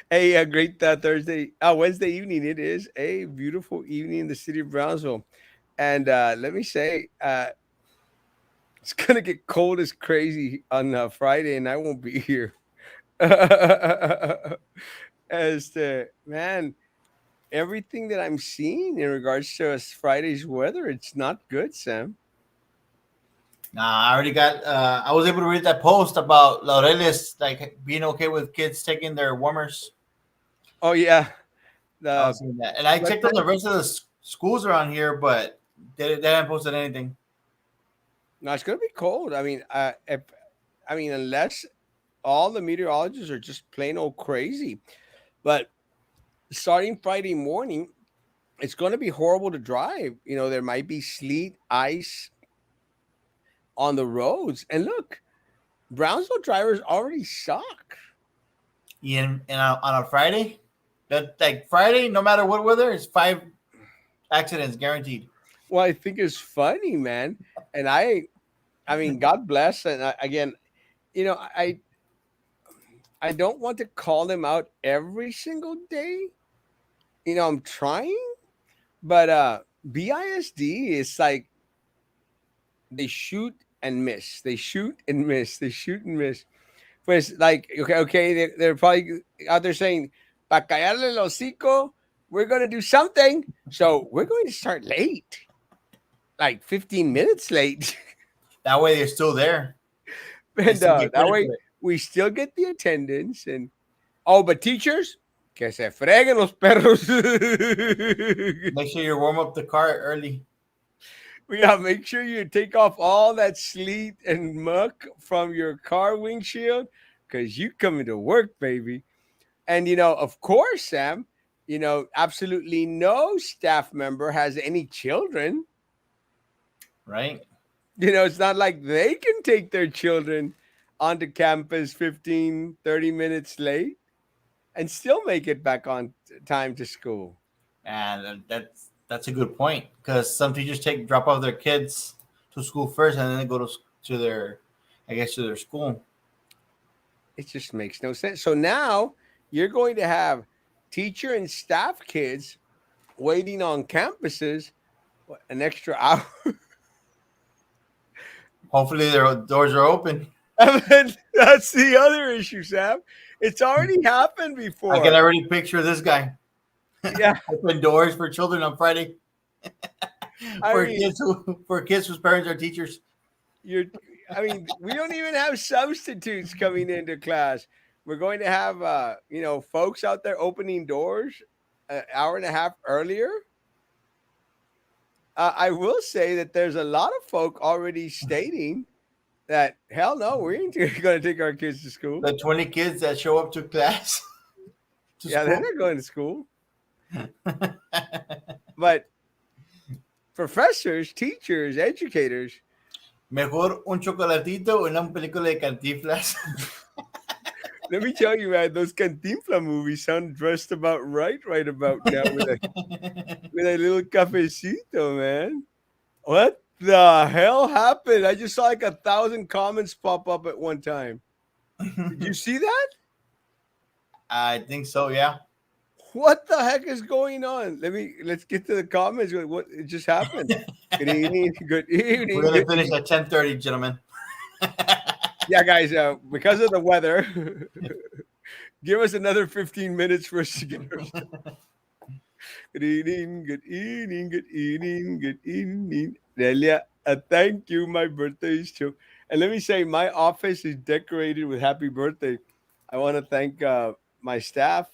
Hey, a great Wednesday evening. It is a beautiful evening in the city of Brownsville. And let me say, it's going to get cold as crazy on Friday, and I won't be here. As to, man, everything that I'm seeing in regards to Friday's weather, it's not good, Sam. Nah, I already got. I was able to read that post about Laureles like being okay with kids taking their warmers. Oh, yeah. I The was seeing that, and I checked on the website? rest of the schools around here, but they haven't posted anything. No, it's going to be cold. Unless all the meteorologists are just plain old crazy. But starting Friday morning, it's going to be horrible to drive. There might be sleet, ice on the roads. And look, Brownsville drivers already suck. And on a Friday, that like Friday, no matter what weather, it's 5 accidents guaranteed. Well, I think it's funny, man. And I mean, God bless. And again, you know, I don't want to call them out every single day. I'm trying, but BISD is like they shoot and miss. They shoot and miss. They shoot and miss. Pues like okay, they're probably out there saying, "Pa callarle el hocico, we're gonna do something." So we're going to start late, like 15 minutes late, That way, they're still there. They and still get that credit way for it. we still get the attendance. And oh, but teachers, que se freguen los perros. Make sure you warm up the car early. Yeah, make sure you take off all that sleet and muck from your car windshield, because you coming to work, baby. And of course, Sam, absolutely no staff member has any children. Right? It's not like they can take their children onto campus 15, 30 minutes late and still make it back on time to school. And that's a good point because some teachers take drop off their kids to school first, and then they go to their, I guess, to their school. It just makes no sense. So now you're going to have teacher and staff kids waiting on campuses an extra hour. Hopefully, their doors are open. And then that's the other issue, Sam. It's already happened I can before. already picture this guy Yeah. open doors for children on Friday I mean, for kids whose parents are teachers. you're we don't even have substitutes coming into class. We're going to have folks out there opening doors an hour and a half earlier. I will say that there's a lot of folk already stating that hell no, we ain't going to take our kids to school. The 20 kids that show up to class to Yeah, they're school. not going to school. But professors, teachers, educators, Mejor un chocolatito o una película de Cantinflas. let me tell you, man, those Cantinfla movies sound dressed about right about now with a little cafecito, man. What the hell happened? I just saw like 1,000 comments pop up at one time. Did you see that? I think so. Yeah. What the heck is going on? Let's get to the comments. What it just happened? Good evening. Good We're evening. gonna Good finish evening. at 10:30, gentlemen. Yeah, guys. Because of the weather, give us another 15 minutes for us to get our good evening, good evening, good evening, good evening. Delia, thank you. My birthday is too. And let me say, my office is decorated with happy birthday. I want to thank my staff,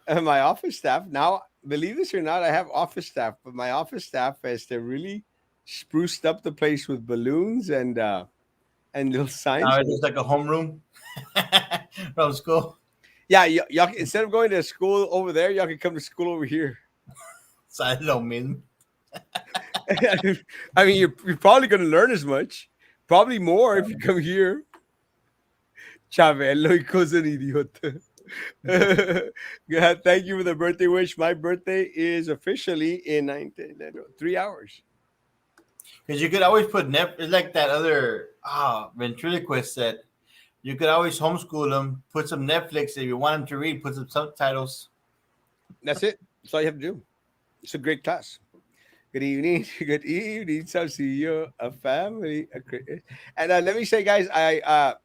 my office staff. Now, believe this or not, I have office staff, but my office staff has to really spruced up the place with balloons and little signs. Now it's just like a homeroom from school. Yeah, y'all instead of going to school over there, y'all can come to school over here. Sale lo mismo. I mean, you're probably going to learn as much, probably more if you come here. Chabelo y cosa idiota. God, thank you for the birthday wish. My birthday is officially in 3 hours. Because you could always put it's like that other ventriloquist said. You could always homeschool them. Put some Netflix if you want them to read. Put some subtitles. That's it. That's all you have to do. It's a great class. Good evening, good evening. So see you, a family, and let me say, guys, I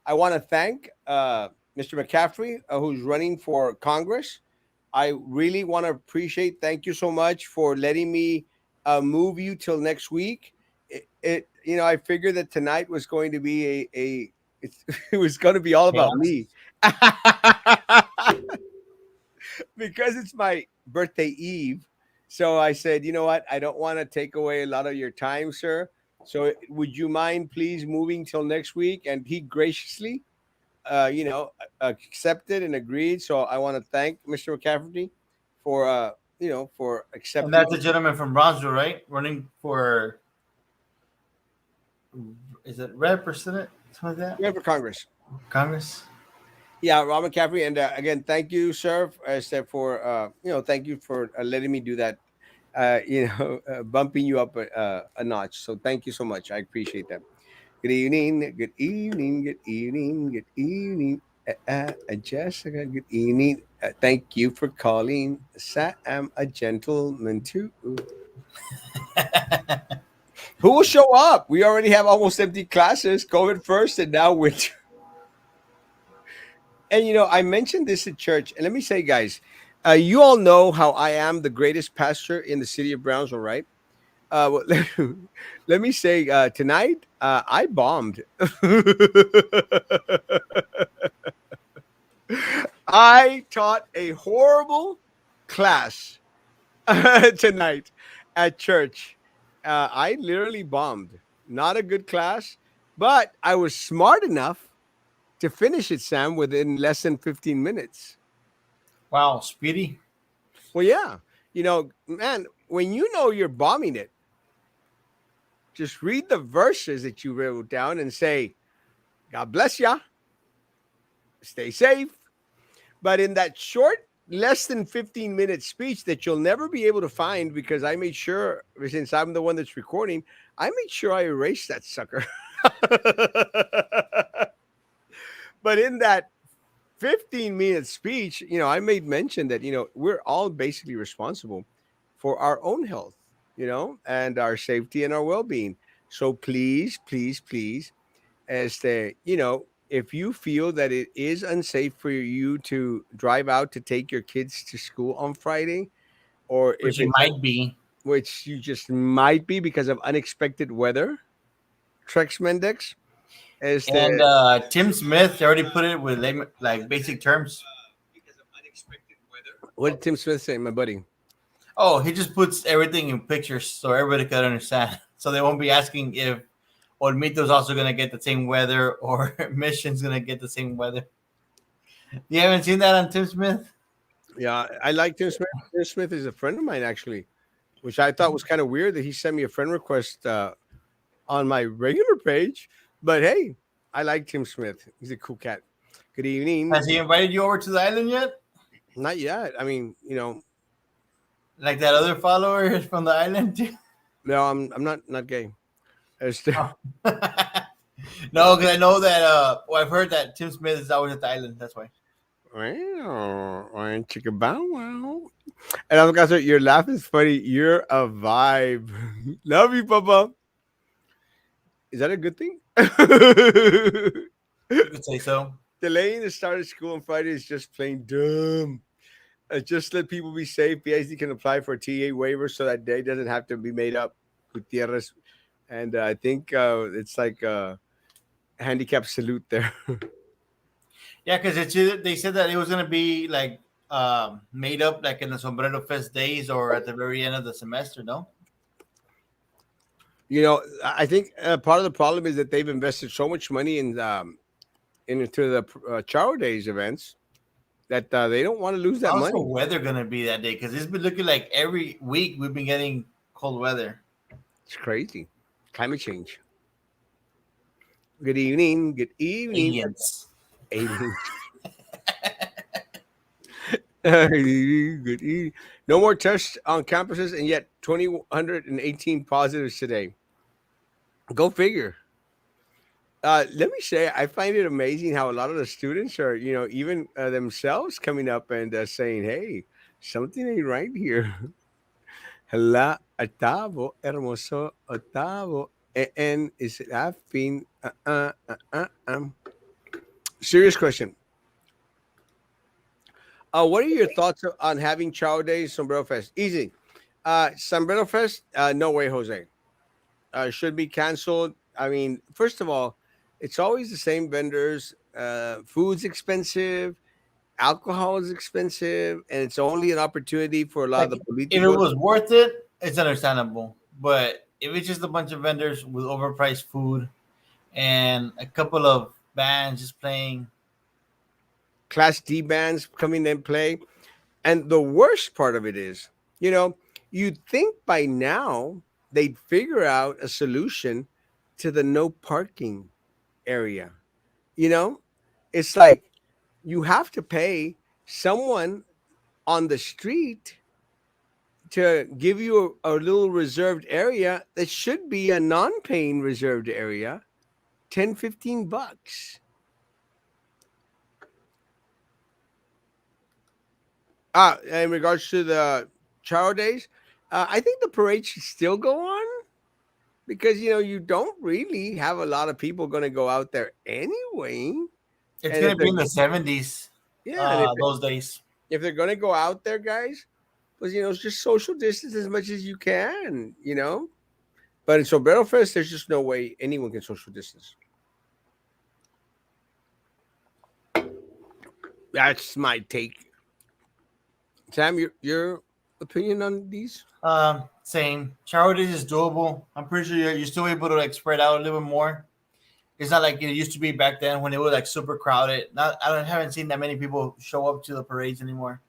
want to thank Mr. McCaffrey, who's running for Congress. I really want to appreciate. Thank you so much for letting me move you till next week. I figured that tonight was going to be it was going to be all about Chaos. me because it's my birthday eve. So I said, you know what? I don't want to take away a lot of your time, sir. So would you mind please moving till next week? And he graciously accepted and agreed. So I want to thank Mr. McCafferty for for And that's accepting. a gentleman from Bronzeville, right? Running for, is it rep or senate? Something like that? Yeah, for Congress. Congress? Yeah, Rob McCaffrey, and again, thank you, sir, for thank you for letting me do that. Bumping you up a notch. So thank you so much. I appreciate that. Good evening. Good evening. Good evening. Good evening. Jessica, good evening. Thank you for calling. I'm a gentleman too. Who will show up? We already have almost empty classes. COVID first, and now winter. And I mentioned this at church, and let me say, guys, you all know how I am the greatest pastor in the city of Brownsville, right? Well, let me say, tonight I bombed. I taught a horrible class tonight at church. I literally bombed. Not a good class, but I was smart enough to finish it, Sam, within less than 15 minutes. Wow, Speedy. Well, yeah. Man, when you know you're bombing it, just read the verses that you wrote down and say, God bless ya, stay safe. But in that short, less than 15-minute speech that you'll never be able to find because I made sure, since I'm the one that's recording, I made sure I erased that sucker. But in that 15-minute speech, I made mention that, we're all basically responsible for our own health, and our safety and our well being. So please, please, please, if you feel that it is unsafe for you to drive out to take your kids to school on Friday, or Which if he it's, might be. which you just might be because of unexpected weather, Trex Mendex, And Tim Smith already put it with like basic terms. what did Tim Smith say, my buddy? Oh, he just puts everything in pictures so everybody can understand. So they won't be asking if Olmito's also going to get the same weather or Mission's going to get the same weather. You haven't seen that on Tim Smith? Yeah, I like Tim Smith. Tim Smith is a friend of mine, actually, which I thought was kind of weird that he sent me a friend request on my regular page. But hey, I like Tim Smith. He's a cool cat. Good evening. Has he invited you over to the island yet? Not yet. I mean, Like that other follower from the island? no, I'm not gay. Oh. No, because I know that. I've heard that Tim Smith is always at the island. That's why. Wow, chicka bow wow. And I'm gonna say your laugh is funny. You're a vibe. Love you, Papa. Is that a good thing? You could say so. Delaying the start of school on Friday is just plain dumb. Just let people be safe. PhD can apply for a TA waiver so that day doesn't have to be made up. Gutierrez. And I think it's like a handicap salute there. Yeah, because they said that it was gonna be like made up like in the Sombrero Fest days or at the very end of the semester. No. I think part of the problem is that they've invested so much money into the Charo Days events that they don't want to lose that How's the money. weather gonna be that day? Because it's been looking like every week we've been getting cold weather. It's crazy. Climate change. Good evening. Good evening. Aliens. Aliens. Good evening. No more tests on campuses, and yet 2,118 positives today. Go figure. Let me say, I find it amazing how a lot of the students are, even themselves coming up and saying, "Hey, something ain't right here." Hala, octavo, hermoso, octavo, and is laughing. Serious question. What are your thoughts on having Chow Days, Sombrero Fest? Easy. Sombrero Fest, no way, Jose. Should be canceled. I mean, first of all, it's always the same vendors. Food's expensive, alcohol is expensive, and it's only an opportunity for a lot of Like the if it politicos. was worth it, it's understandable. But if it's just a bunch of vendors with overpriced food and a couple of bands just playing, Class D bands coming and play. And the worst part of it is, you know, you'd think by now they'd figure out a solution to the no parking area. You know, it's like you have to pay someone on the street to give you a little reserved area that should be a non-paying reserved area, 10, $15. In regards to the Charo Days, I think the parade should still go on because you don't really have a lot of people going to go out there anyway. it's And gonna if be they're in the 70s. yeah, and Those days. if they're going to go out there, guys, was it's just social distance as much as you can. But in Sombrero Fest, there's just no way anyone can social distance. That's my take. Sam, your opinion on these? Same. Charities is doable. I'm pretty sure you're still able to like spread out a little bit more. It's not like it used to be back then when it was like super crowded. Not haven't seen that many people show up to the parades anymore.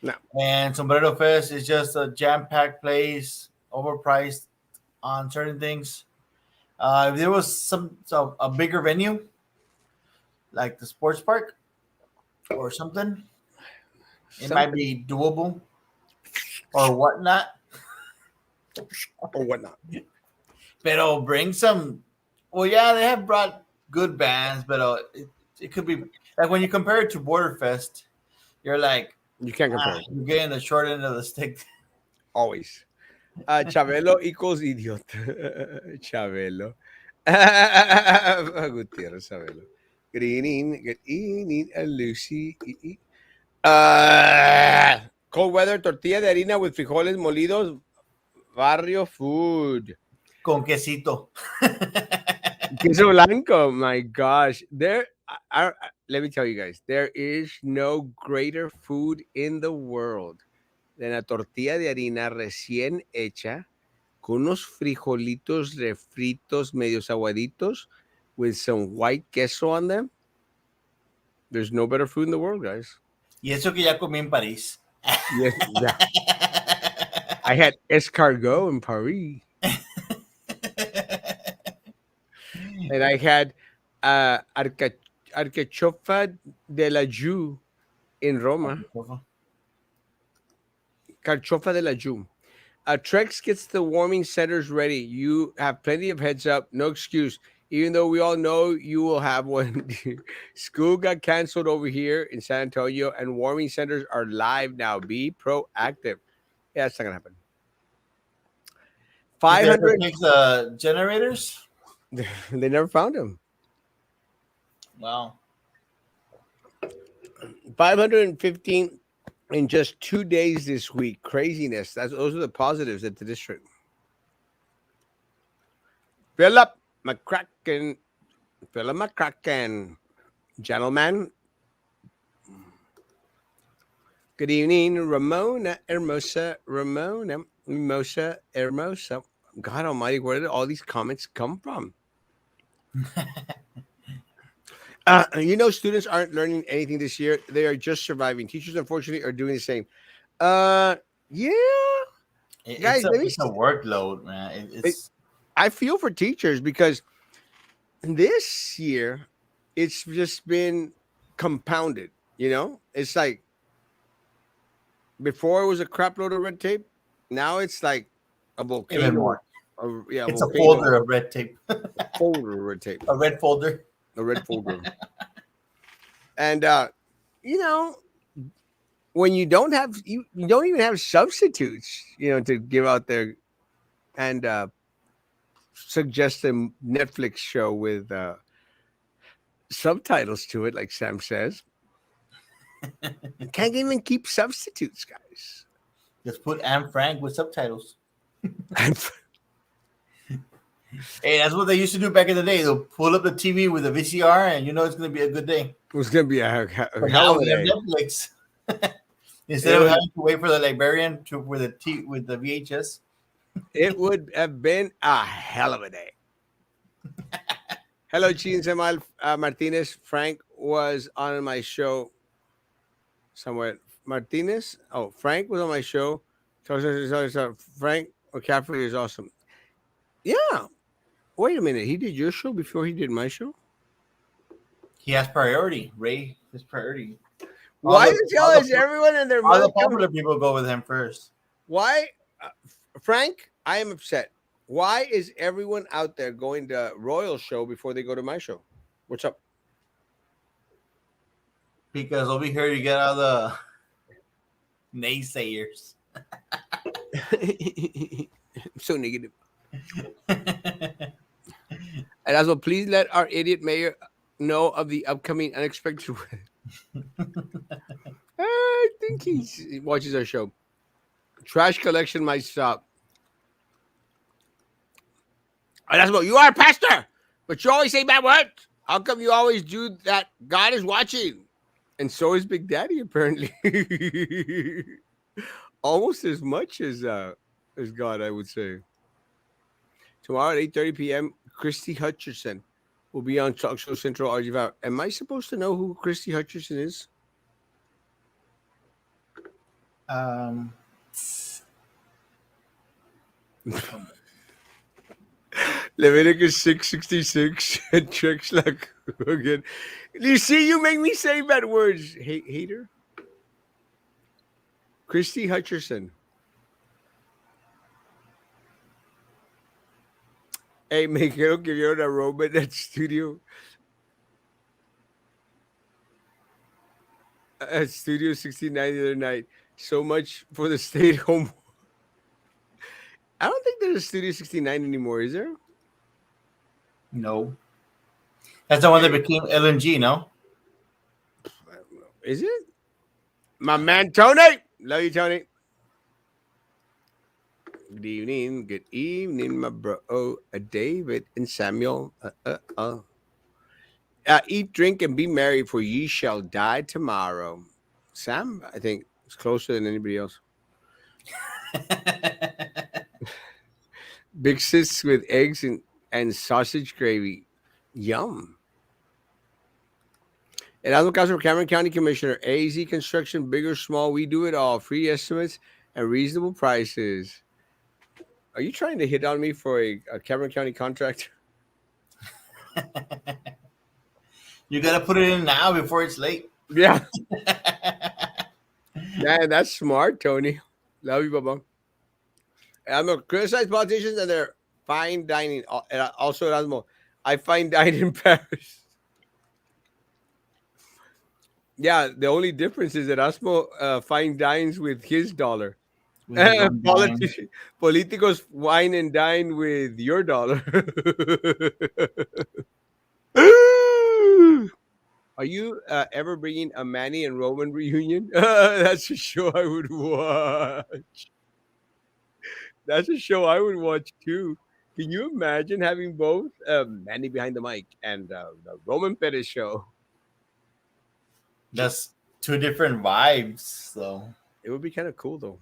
No. And Sombrero Fest is just a jam packed place, overpriced on certain things. If there was a bigger venue like the sports park or something, it might Something be doable or whatnot. or whatnot. Pero bring some. Well, yeah, they have brought good bands, but it could be like when you compare it to Borderfest, you're like, You can't compare it. you're getting the short end of the stick. Always. Chabelo equals idiot. Chabelo. Gutierrez Chabelo. Good evening, and Lucy. Cold weather, tortilla de harina with frijoles molidos, barrio food. Con quesito. Queso blanco, my gosh. Let me tell you guys, there is no greater food in the world than a tortilla de harina recién hecha con unos frijolitos refritos medios aguaditos with some white queso on them. There's no better food in the world, guys. Y eso que ya comí en París. Yes, yeah. I had escargot in Paris, and I had arcachofa de la Jew in Roma. Carchofa de la Jew. Trex gets the warming centers ready. You have plenty of heads up. No excuse. Even though we all know you will have one. School got canceled over here in San Antonio, and warming centers are live now. Be proactive. Yeah, it's not gonna happen. Did they ever 500. fix the generators? They never found him. Wow. 515 in just 2 days this week. Craziness. Those are the positives at the district. Philip McCracken. Philip McCracken. Gentlemen. Good evening, Ramona Hermosa. Ramona Mimosa Hermosa. God Almighty, where did all these comments come from? Students aren't learning anything this year. They are just surviving. Teachers, unfortunately, are doing the same. Yeah, guys. Let me. It's a workload, man. It's I feel for teachers because this year it's just been compounded. It's like before it was a crap load of red tape. Now it's like a even volcano more. Yeah, It's a volcano, folder of red tape, a folder of red tape, a red folder. a red folder. And you know, when you don't even have substitutes, to give out there and suggest a Netflix show with subtitles to it, like Sam says. You can't even keep substitutes, guys. Just put Anne Frank with subtitles. And Hey, that's what they used to do back in the day. They'll pull up the TV with a VCR, and you know it's going to be a good day. it was gonna be a But hell now of a we have day. Netflix. Instead It of would having to wait for the librarian to with the VHS. it would have been a hell of a day. Hello, Chin Samal Martinez. Frank was on my show somewhere. Martinez? Oh, Frank was on my show. Frank McCaffrey is awesome. Yeah. Wait a minute. He did your show before he did my show? He has priority. Ray is priority. All Why the the hell all is the everyone and their all mother the come? popular people go with him first Why? Frank, I am upset. Why is everyone out there going to Royal show before they go to my show? What's up? because over here you get all the naysayers. So negative. And also, please let our idiot mayor know of the upcoming unexpected. I think he watches our show. Trash collection might stop. And that's what you are, a pastor, but you always say bad words. How come you always do that? God is watching, and so is Big Daddy apparently. Almost as much as God, I would say. Tomorrow at 8:30 p.m., Christy Hutcherson will be on Talk Show Central RG5. Am I supposed to know who Christy Hutcherson is? um, Leviticus 6:66 and tricks like again. You see, you make me say bad words, hater. Christy Hutcherson. Hey, me quiero que vieron a Roma en that studio. At Studio 69 the other night. So much for the stay at home. I don't think there's a Studio 69 anymore, is there? no, that's the one that became LNG. No, I don't know. Is it? My man Tony. Love you, Tony. Good evening, my bro. David and Samuel. Eat, drink, and be merry, for ye shall die tomorrow. Sam, I think, is closer than anybody else. Big sis with eggs and sausage gravy. Yum. And I'm Castle Cameron County Commissioner. AZ Construction, big or small, we do it all. Free estimates and reasonable prices. Are you trying to hit on me for a Cameron County contract? you got to put it in now before it's late. Yeah. Man, that's smart, Tony. Love you, Baba. I'm going to criticize politicians and their fine dining. And also, Erasmo, I fine dine in Paris. Yeah, the only difference is that Erasmo fine dines with his dollar. With his own dime. Politicos wine and dine with your dollar. Are you ever bringing a Manny and Roman reunion? That's a show I would watch. That's a show I would watch too. Can you imagine having both Manny behind the mic and the Roman Pettis show? That's two different vibes. So It would be kind of cool though.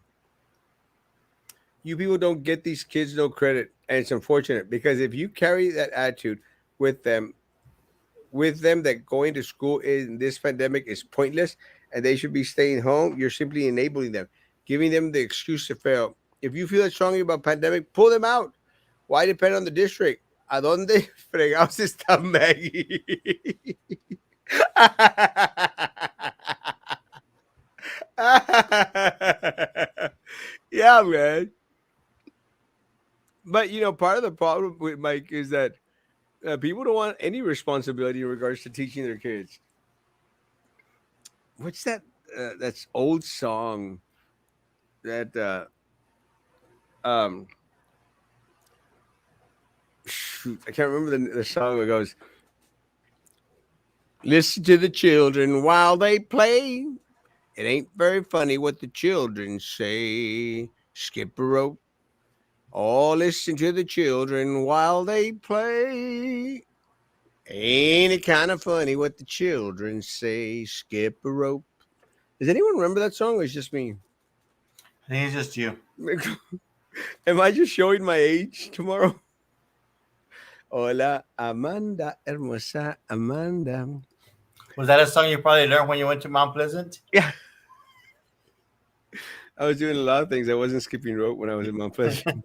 You people don't get these kids no credit, and it's unfortunate because if you carry that attitude with them, that going to school in this pandemic is pointless and they should be staying home, you're simply enabling them, giving them the excuse to fail. If you feel that strongly about pandemic, pull them out. Why depend on the district? ¿A dónde fregados está Maggie? Yeah, man. But part of the problem with Mike is that people don't want any responsibility in regards to teaching their kids. What's that? That's old song that um shoot, I can't remember the song that goes, listen to the children while they play. It ain't very funny what the children say. Skip a rope. Oh, listen to the children while they play. Ain't it kind of funny what the children say? Skip a rope. Does anyone remember that song or it's just me? I think it's just you. Am I just showing my age tomorrow? Hola, Amanda, hermosa Amanda. Was that a song you probably learned when you went to Mount Pleasant? Yeah, I was doing a lot of things. I wasn't skipping rope when I was in Mount Pleasant.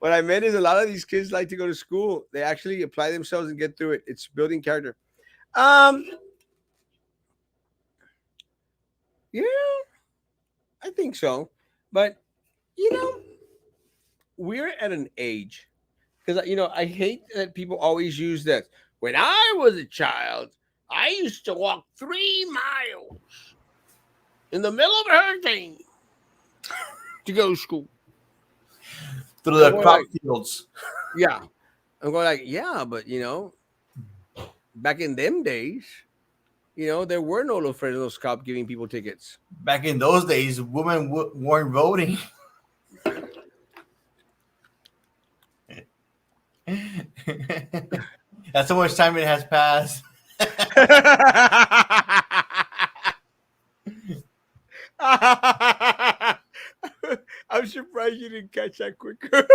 What I meant is a lot of these kids like to go to school. They actually apply themselves and get through it. It's building character. Um, yeah, I think so. But you know, we're at an age because I hate that people always use that. When I was a child, I used to walk 3 miles in the middle of a hurricane to go to school. Through I'm the going crop like, fields. yeah. I'm going like, yeah, but back in them days, there were no Lofredo's cop giving people tickets. Back in those days, women weren't voting. That's how much time it has passed. I'm surprised you didn't catch that quicker.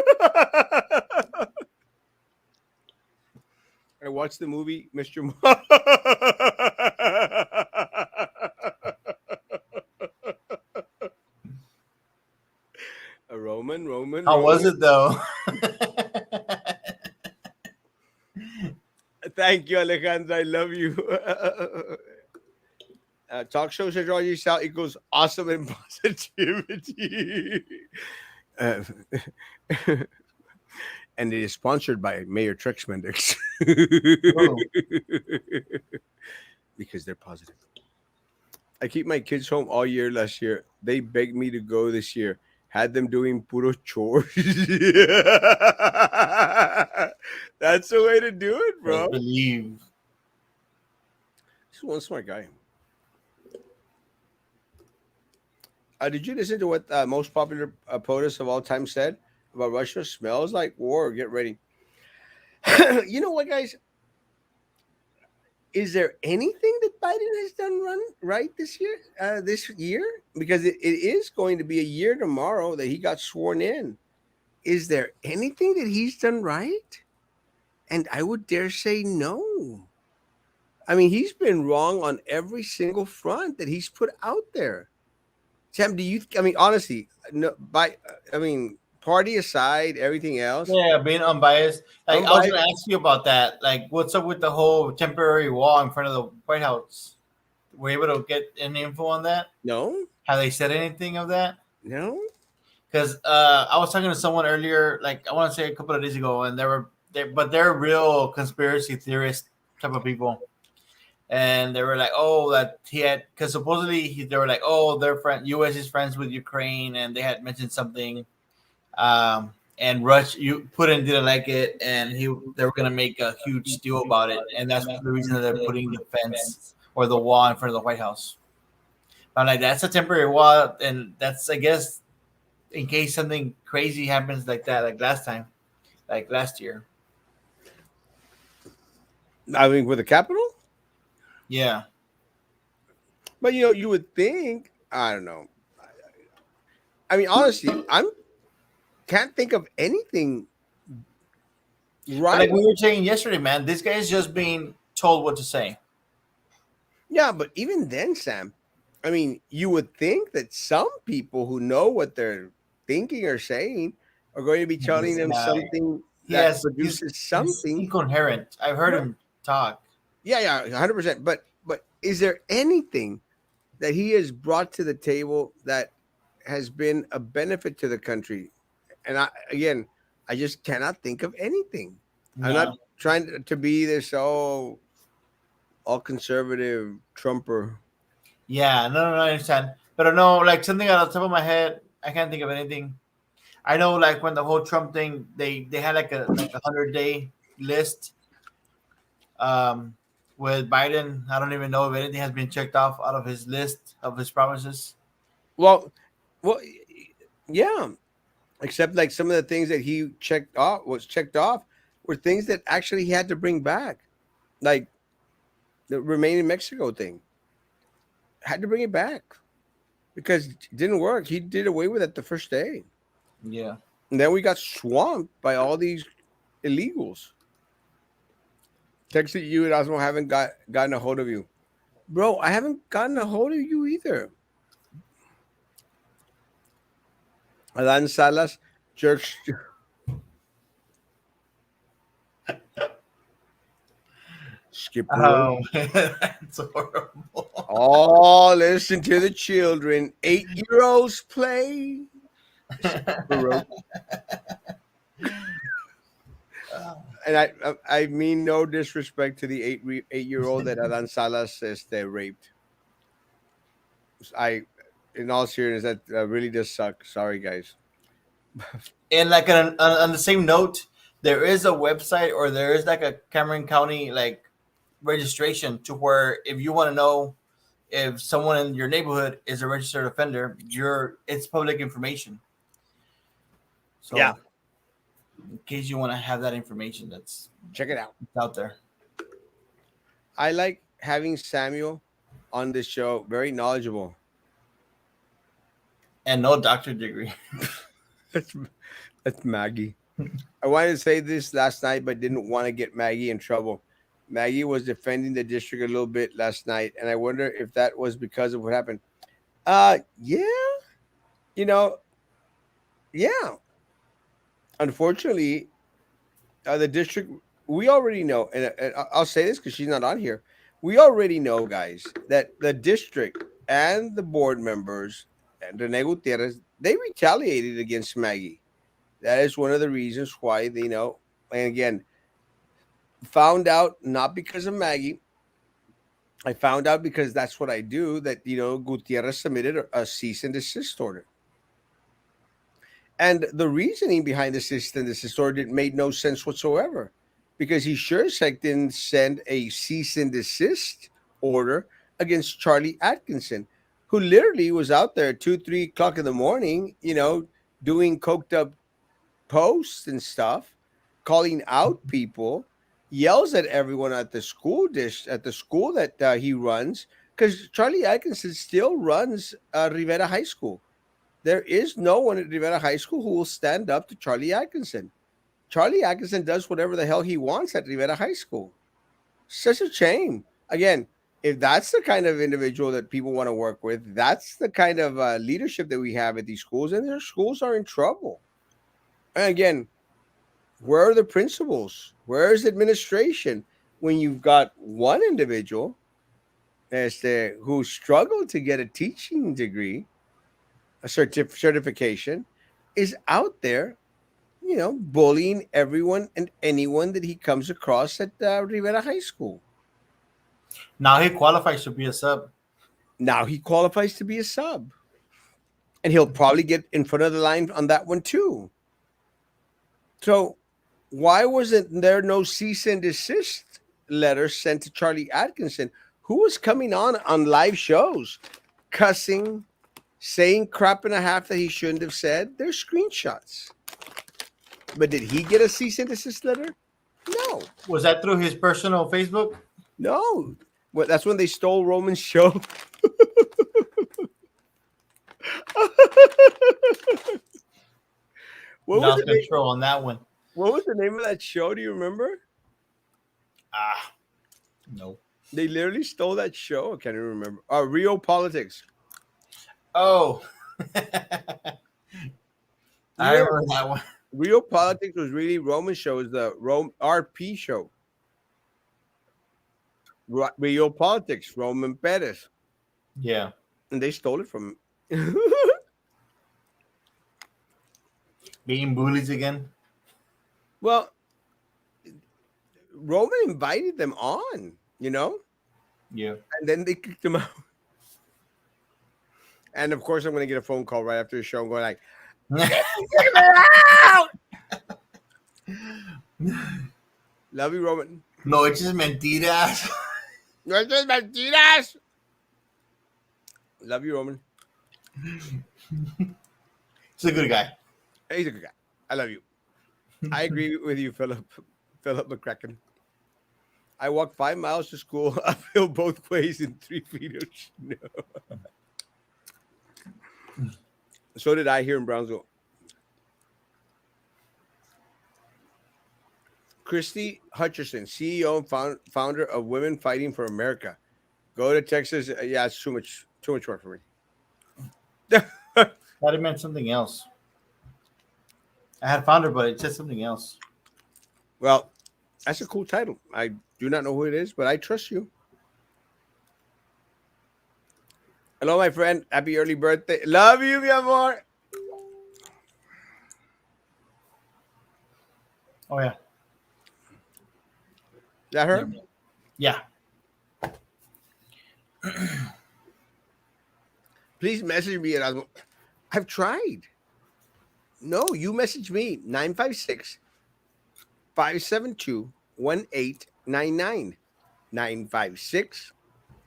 I watched the movie Mr. A Roman, How was Roman. it though? Thank you, Alejandra. I love you. Talk show says Roger Sal equals awesome and positivity. Uh, and it is sponsored by Mayor Trex Mendix Oh, because they're positive. I keep my kids home all year last year. They begged me to go this year. Had them doing puro chores. That's the way to do it, best bro. believe. This is one smart guy. Did you listen to what most popular POTUS of all time said about Russia? Smells like war. Get ready. You know what, guys? Is there anything that Biden has done right this year? Because it is going to be a year tomorrow that he got sworn in. Is there anything that he's done right? And I would dare say no. I mean, he's been wrong on every single front that he's put out there. Sam, do you? I mean, honestly, no. Party aside, everything else, Yeah, being unbiased. Like I was unbiased. gonna ask you about that. Like, what's up with the whole temporary wall in front of the White House? Were you able to get any info on that? No, Have they said anything of that? no. Because I was talking to someone earlier, like I want to say a couple of days ago, and but they're real conspiracy theorist type of people, and they were like, oh, that he had, because supposedly they were like, oh, their friend U.S. is friends with Ukraine, and they had mentioned something, and Putin didn't like it, and they were gonna make a huge deal about it, and that's the reason that they're putting the fence or the wall in front of the White House. I'm like, that's a temporary wall, and that's, I guess, in case something crazy happens like that, like last time, like last year. I mean, with the capital, Yeah. but you would think. I don't know. I mean, honestly, I can't think of anything But right. like we were saying yesterday, man, this guy is just being told what to say. Yeah, but even then, Sam, I mean, you would think that some people who know what they're thinking or saying are going to be telling He's them not. something He that has. produces He's something. incoherent. I've heard No, him talk. yeah, yeah, 100%. But is there anything that he has brought to the table that has been a benefit to the country? And again, I just cannot think of anything. I'm not No. trying to be this all conservative Trumper. Yeah, no, no, no, I understand. But no, like something on the top of my head, I can't think of anything. I know, like when the whole Trump thing, they had like a 100-day list um, with Biden. I don't even know if anything has been checked off out of his list of his promises. Well, well, yeah. Except like some of the things that he checked off were things that actually he had to bring back, like the remain in Mexico thing. Had to bring it back because it didn't work. He did away with it the first day, Yeah. and then we got swamped by all these illegals. Texted you, and Erasmo haven't gotten a hold of you, bro. I haven't gotten a hold of you either. Alan Salas, Church Skipper. Oh, that's horrible. Oh, listen to the children. 8 year olds play. Skipper. And I mean no disrespect to the 8 year old that Alan Salas says they raped. I, in all seriousness, that really does suck. Sorry, guys. And like on the same note, there is a website or there is like a Cameron County like registration to where if you want to know if someone in your neighborhood is a registered offender, it's public information. Yeah, So in case you want to have that information, check it out. it's out there. I like having Samuel on this show. Very knowledgeable. And no doctor degree. That's that's Maggie. I wanted to say this last night, but didn't want to get Maggie in trouble. Maggie was defending the district a little bit last night, and I wonder if that was because of what happened. Yeah, you know, yeah. Unfortunately, the district, we already know, and I'll say this because she's not on here. We already know, guys, that the district and the board members and Rene Gutierrez, they retaliated against Maggie. That is one of the reasons why they know. And again, found out not because of Maggie. I found out because that's what I do. That Gutierrez submitted a cease and desist order, and the reasoning behind the cease and desist order made no sense whatsoever, because he sure as heck didn't send a cease and desist order against Charlie Atkinson, who literally was out there at 2, 3 o'clock in the morning, doing coked up posts and stuff, calling out people, yells at everyone at the at the school that he runs, because Charlie Atkinson still runs Rivera High School. There is no one at Rivera High School who will stand up to Charlie Atkinson. Charlie Atkinson does whatever the hell he wants at Rivera High School. Such a shame. Again, if that's the kind of individual that people want to work with, that's the kind of leadership that we have at these schools, and their schools are in trouble. And again, where are the principals? Where is administration when you've got one individual who struggled to get a teaching degree, a certification, is out there, bullying everyone and anyone that he comes across at Rivera High School. Now he qualifies to be a sub. Now he qualifies to be a sub, and he'll probably get in front of the line on that one too. So why wasn't there no cease and desist letter sent to Charlie Atkinson, who was coming on live shows, cussing, saying crap and a half that he shouldn't have said? There's screenshots. But did he get a cease and desist letter? No. Was that through his personal Facebook? No. Well, that's when they stole Roman's show. What was Lost the name? control on that one. What was the name of that show? Do you remember? Ah, no. They literally stole that show. I can't even remember. Rio Politics. Oh, I Yeah, remember that one. Rio Politics was really Roman show. Is the RP show. Rio Politics, Roman Perez, Yeah, and they stole it from him. being bullies again. Well, Roman invited them on, Yeah. and then they kicked him out. And of course, I'm going to get a phone call right after the show. I'm going like, "Kick me out!" Love you, Roman. Noches mentiras. No es mentiras. Love you, Roman. He's a good guy. He's a good guy. I love you. I agree with you, Philip. Philip McCracken. I walked 5 miles to school uphill both ways in 3 feet of snow. So did I here in Brownsville. Christy Hutcherson, CEO and founder of Women Fighting for America. Go to Texas. Yeah, it's too much work for me. That it meant something else. I had found her, but it said something else. Well, that's a cool title. I do not know who it is, but I trust you. Hello, my friend. Happy early birthday. Love you, mi amor. Oh yeah. Is that her? Yeah. Please message me, Erasmo. I've tried. No, you message me 956 572 1899. 956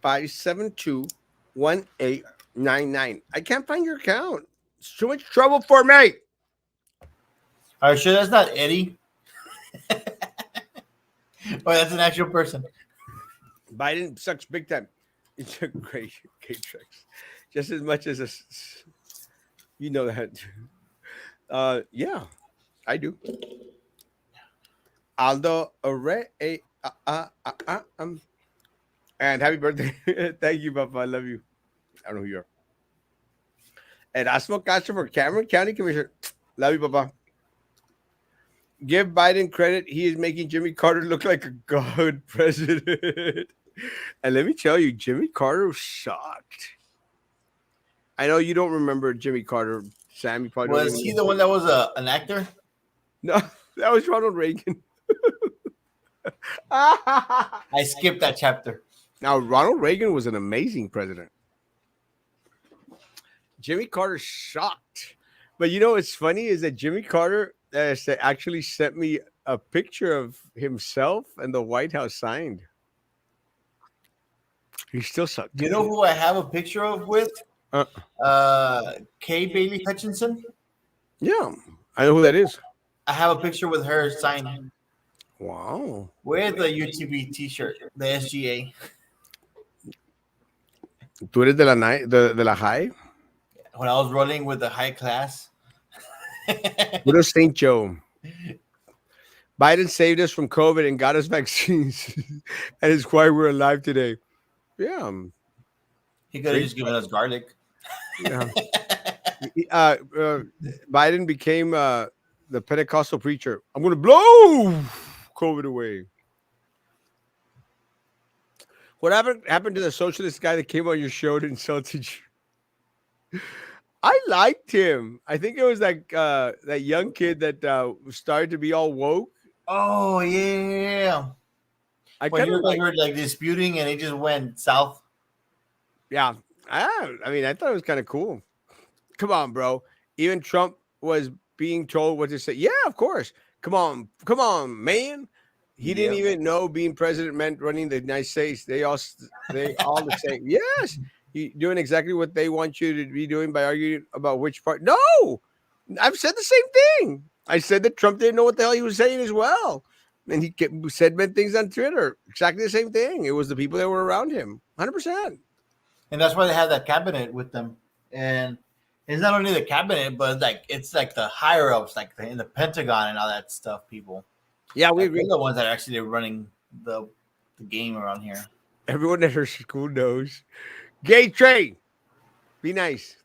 572 1899. I can't find your account. It's too much trouble for me. Are you sure that's not Eddie? Oh, that's an actual person. Biden sucks big time. It's a great tricks. Just as much as you know that. Yeah, I do. Aldo Array. And happy birthday. Thank you, Papa. I love you. I don't know who you are. Erasmo Castro for Cameron County Commissioner. Love you, Papa. Give Biden credit. He is making Jimmy Carter look like a good president. And let me tell you, Jimmy Carter sucked. I know you don't remember Jimmy Carter, Sam. You probably Was he the one that was an actor? No, that was Ronald Reagan. I skipped that chapter. Now, Ronald Reagan was an amazing president. Jimmy Carter sucked. But you know what's funny is that Jimmy Carter actually sent me a picture of himself and the White House signed. He still sucked. You know who I have a picture of with? Kay Bailey Hutchinson. Yeah, I know who that is. I have a picture with her signed Wow. with the UTB T-shirt, the SGA. ¿Tú eres de la high? When I was rolling with the high class. Little St. Joe. Biden saved us from COVID and got us vaccines, and it's why we're alive today. Yeah. He could have just given us garlic. Yeah. Biden became the Pentecostal preacher. I'm going to blow COVID away. What happened to the socialist guy that came on your show and insulted you? I liked him. I think it was like that young kid that started to be all woke. Oh yeah. I When kind of you were like disputing and it just went south. yeah. I mean, I thought it was kind of cool. Come on, bro. Even Trump was being told what to say. Yeah, of course. Come on, man. He didn't even know being president meant running the United States. They all the same. Yes, you doing exactly what they want you to be doing by arguing about which part. No, I've said the same thing. I said that Trump didn't know what the hell he was saying as well, and he said meant things on Twitter. Exactly the same thing. It was the people that were around him. 100%. And that's why they have that cabinet with them. And it's not only the cabinet, but it's like the higher ups, like in the Pentagon and all that stuff. People. Yeah, we agree. They're the ones that are actually running the game around here. Everyone at her school knows. Gay Trey, be nice.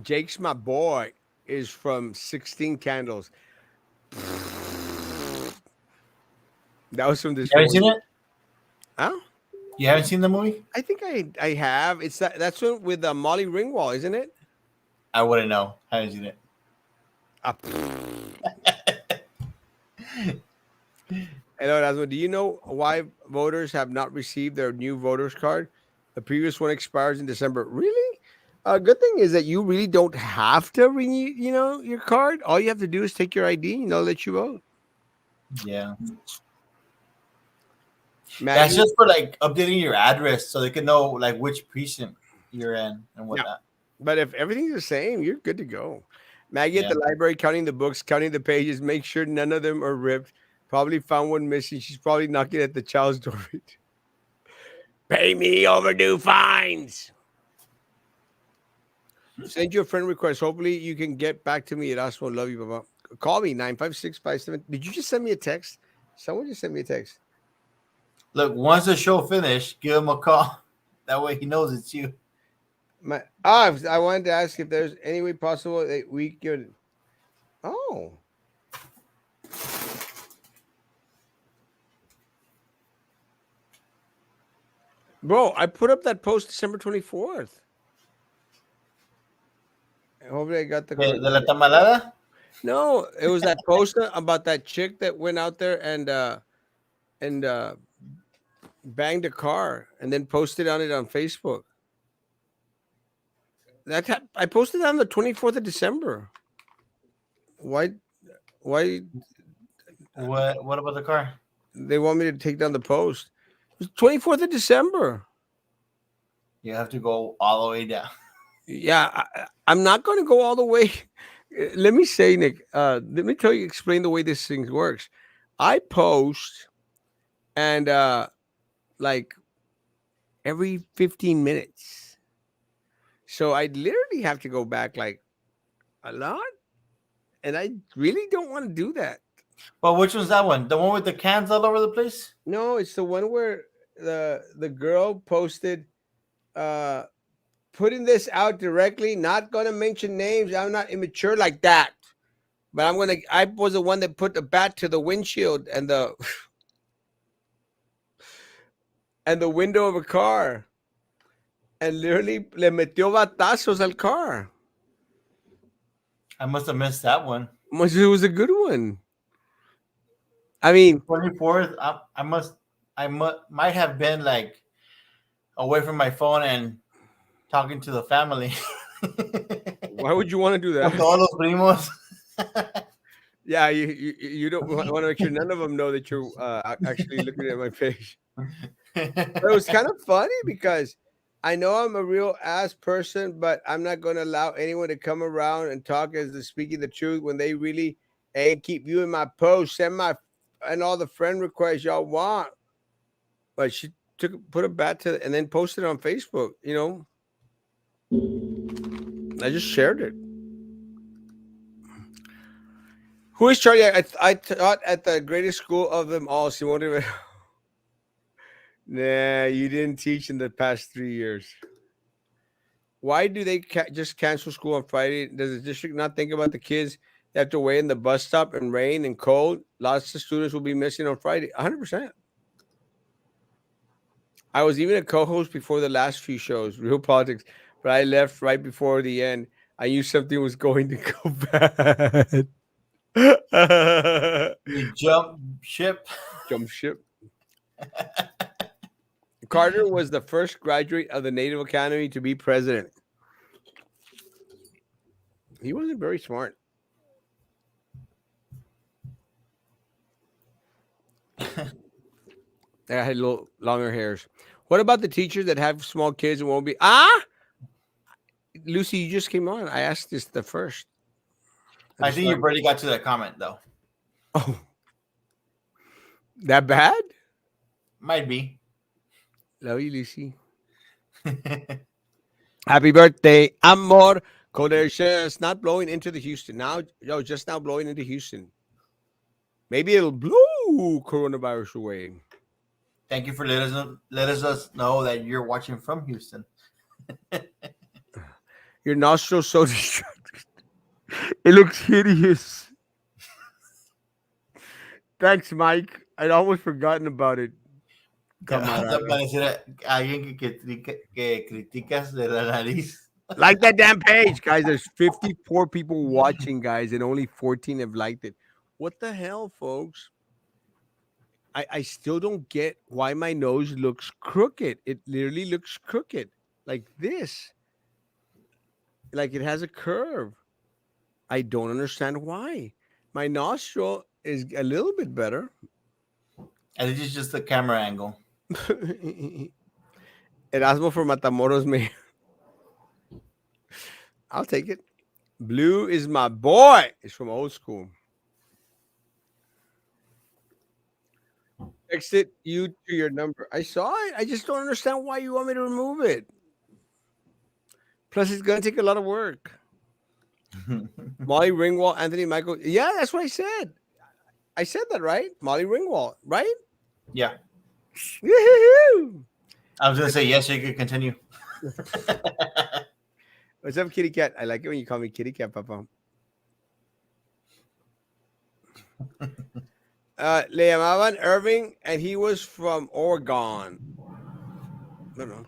Jake's my boy is from 16 Candles. That was from this. You haven't seen it? Huh? You haven't seen the movie? I think I have. It's that's one with Molly Ringwald, isn't it? I wouldn't know. I haven't seen it. Hello, Erasmo. Do you know why voters have not received their new voters card? The previous one expires in December. Really? Good thing is that you really don't have to renew, your card. All you have to do is take your ID and they'll let you vote. Yeah. That's Maggie, just for like updating your address so they can know like which precinct you're in and yeah. whatnot. But if everything's the same, you're good to go. Maggie at Yeah. the library counting the books, counting the pages, make sure none of them are ripped. Probably found one missing. She's probably knocking at the child's door. Pay me overdue fines. Send you a friend request. Hopefully, you can get back to me at Erasmo. Love you, Baba. Call me 95657. Did you just send me a text? Someone just sent me a text. Look, once the show finished, give him a call. That way he knows it's you. I wanted to ask if there's any way possible that we could. Oh, bro, I put up that post December 24th. Hopefully, I got the correct De la one. tamalada? No, it was that post about that chick that went out there and banged a car and then posted on it on Facebook. I posted on the 24th of December. Why? Why What about the car? they want me to take down the post? It was 24th of December. You have to go all the way down. Yeah, I'm not going to go all the way. Let me say, Nick. Let me explain the way this thing works. I post and like every 15 minutes, so I literally have to go back like a lot, and I really don't want to do that. But which one's that one? The one with the cans all over the place? No, it's the one where the girl posted uh putting this out directly, not gonna mention names. I'm not immature like that. But I was the one that put the bat to the windshield and the and the window of a car and literally le metió batazos al car. I must have missed that one. It was a good one. I mean, 24th, might have been like away from my phone and talking to the family. why would you want to do Con that? todos los primos. Yeah, you don't want to make sure none of them know that you're actually looking at my page. But it was kind of funny because I know I'm a real ass person, but I'm not going to allow anyone to come around and talk as the speaking the truth when they really and keep viewing my posts, send my and all the friend requests y'all want. But she put a bat to and then posted it on Facebook. I just shared it. Who is Charlie? I taught at the greatest school of them all. Simone. Nah, you didn't teach in the past 3 years. Why do they just cancel school on Friday? Does the district not think about the kids that have to wait in the bus stop in rain and cold? Lots of students will be missing on Friday. 100%. I was even a co-host before the last few shows, Real Politics, but I left right before the end. I knew something was going to go bad. You jump ship. Jump ship. Carter was the first graduate of the Native Academy to be president. He wasn't very smart. I had little longer hairs. What about the teachers that have small kids and won't be? Lucy, you just came on. I asked this the first. I think you already got to that comment though. Oh, that bad? Might be. Love you, Lucy. Happy birthday, amor. Cold air just not blowing into the Houston now. Yo, just now blowing into Houston. Maybe it'll blow coronavirus away. Thank you for letting us know that you're watching from Houston. Your nostrils so distracted. It looks hideous. Thanks, Mike. I'd almost forgotten about it. Hasta Camarada. pareciera alguien que criticas de la nariz. Like that damn page, guys. There's 54 people watching, guys, and only 14 have liked it. What the hell, folks? I still don't get why my nose looks crooked. It literally looks crooked like this, like it has a curve. I don't understand why. My nostril is a little bit better. And it's just the camera angle. Erasmo for Matamoros me. I'll take it. Blue is my boy. It's from old school. Exit you to your number. I saw it. I just don't understand why you want me to remove it. Plus, it's gonna take a lot of work. Molly Ringwald, Anthony Michael. Yeah, that's what I said. I said that right. Molly Ringwald, right? Yeah. Woo-hoo-hoo. I was gonna say yes, so you could continue. What's up, kitty cat? I like it when you call me kitty cat, Papa. Le llamaban Irving, and he was from Oregon. No, no.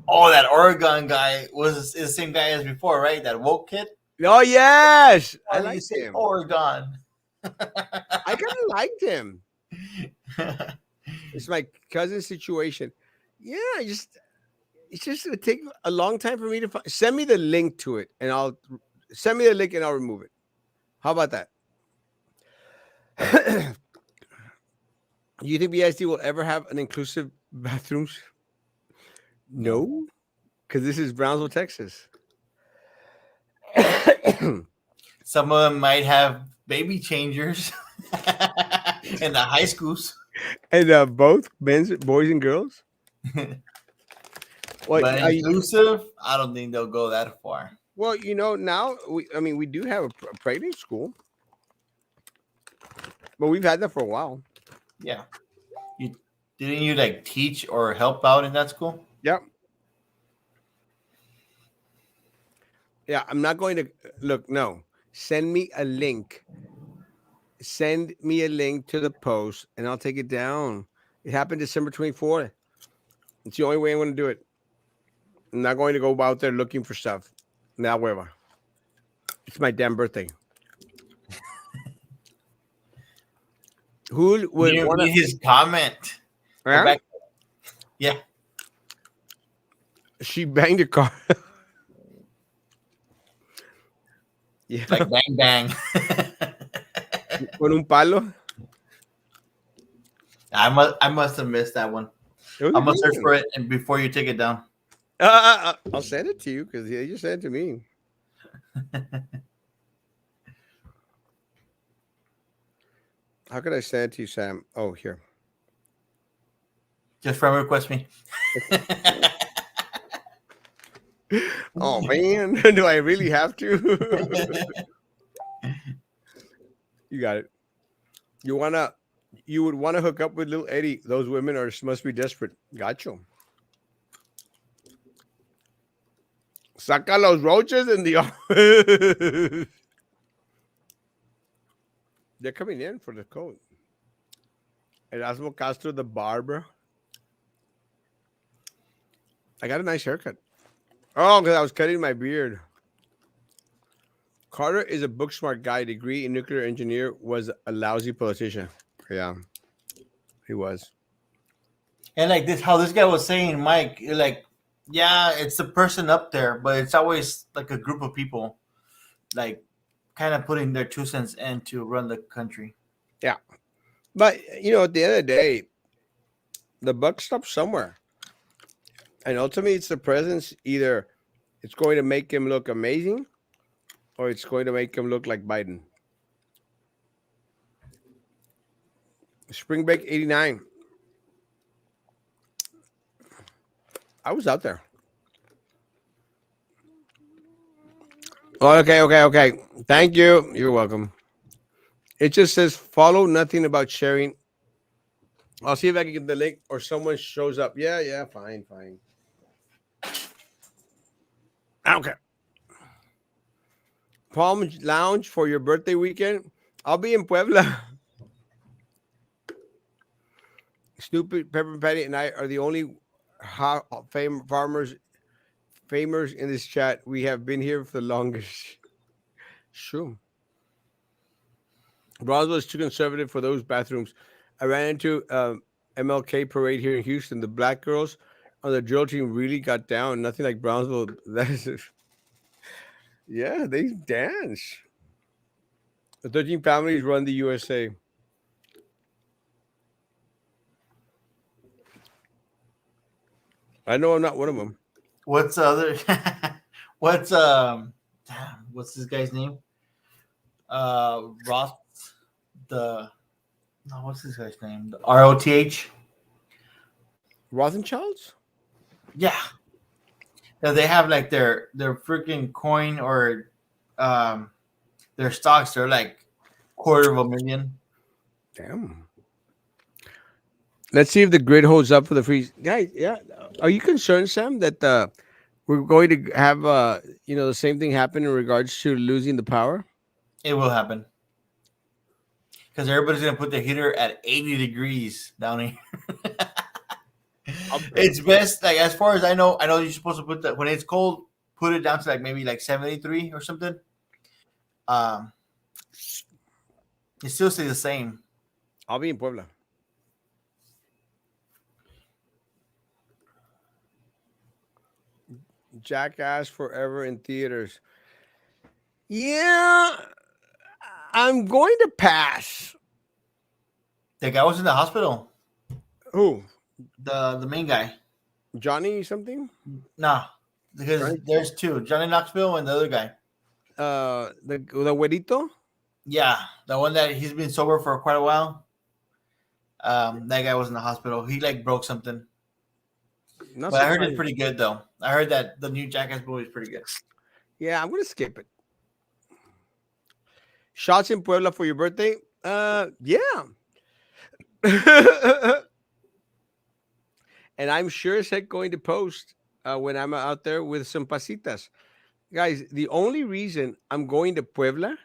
Oh, that Oregon guy was is the same guy as before, right? That woke kid. Oh yes, I Why do you like say him. Oregon? I kind of liked him. It's my cousin's situation. Yeah, it's just gonna take a long time for me to find. Send me the link to it, and I'll send me the link and I'll remove it. How about that? Do you think BISD will ever have an inclusive bathrooms? No, because this is Brownsville, Texas. Some of them might have baby changers in the high schools, And both men's, boys and girls. Well, but inclusive, I don't think they'll go that far. well, now we do have a pregnant school, but we've had that for a while. Yeah, you didn't you like teach or help out in that school? Yep. Yeah, I'm not going to look. No, send me a link. Send me a link to the post, and I'll take it down. It happened December 24th. It's the only way I'm going to do it. I'm not going to go out there looking for stuff. Now, whatever. It's my damn birthday. Who would You want need his comment. Go to? back. Yeah, She banged a car. Yeah, like bang bang. con un palo. I must have missed that one. It was a I'm gonna good search one. for it and before you take it down. I'll send it to you because you just sent it to me. How could I send it to you, Sam? Oh, here. Just friend request me. Oh man, do I really have to? You got it. You would wanna hook up with little Eddie. Those women must be desperate. Gotcha. Saca los roaches in the office. They're coming in for the coat. Erasmo Castro, the barber. I got a nice haircut. Oh, because I was cutting my beard. Carter is a book smart guy, degree in nuclear engineer, was a lousy politician. Yeah, he was. And like this, how this guy was saying, Mike, like, yeah, it's the person up there, but it's always like a group of people, like, kind of putting their 2 cents in to run the country. Yeah. But, at the end of the day, the buck stops somewhere. And ultimately, it's the presence. Either it's going to make him look amazing or it's going to make him look like Biden. Spring Break 89. I was out there. Okay. Thank you. You're welcome. It just says follow, nothing about sharing. I'll see if I can get the link or someone shows up. Yeah, fine. Okay. Palm Lounge for your birthday weekend. I'll be in Puebla. Stupid Pepper Patty and I are the only famers in this chat. We have been here for the longest. Sure. Brownsville is too conservative for those bathrooms. I ran into MLK parade here in Houston. The black girls on the drill team really got down. Nothing like Brownsville. That is, yeah, they dance. The 13 families run the USA. I know I'm not one of them. What's the other? what's Damn, what's this guy's name? Roth. The No, what's this guy's name? The ROTH. Rothenchilds? Yeah, yeah. They have like their freaking coin or um their stocks. They're like quarter of a million. Damn. Let's see if the grid holds up for the freeze. Guys, yeah. Are you concerned, Sam, that we're going to have the same thing happen in regards to losing the power? It will happen because everybody's gonna put the heater at 80 degrees down here. Up. It's best, like as far as I know. I know you're supposed to put that when it's cold. Put it down to like maybe like 73 or something. Um, it still stays the same. I'll be in Puebla. Jackass forever in theaters. Yeah, I'm going to pass. The guy was in the hospital. Who? The main guy. Johnny something? Nah, because Johnny? there's two: Johnny Knoxville and the other guy. The güerito? Yeah, the one that he's been sober for quite a while. That guy was in the hospital. He like broke something. Not But I heard it's surprising. pretty good though. I heard that the new Jackass movie is pretty good. Yeah, I'm gonna skip it. Shots in Puebla for your birthday? Yeah. And I'm sure as heck going to post when I'm out there with some pasitas. Guys, the only reason I'm going to Puebla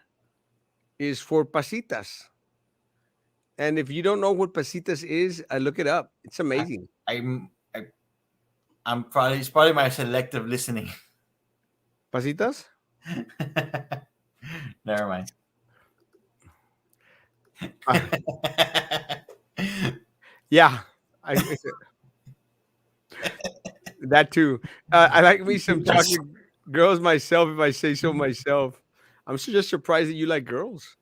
is for pasitas. And if you don't know what pasitas is, look it up. It's I, amazing. I I'm probably it's probably my selective listening. Pasitas? Never mind. Uh, yeah, I that too. I like me some chocolate girls myself, if I say so myself. I'm just surprised that you like girls.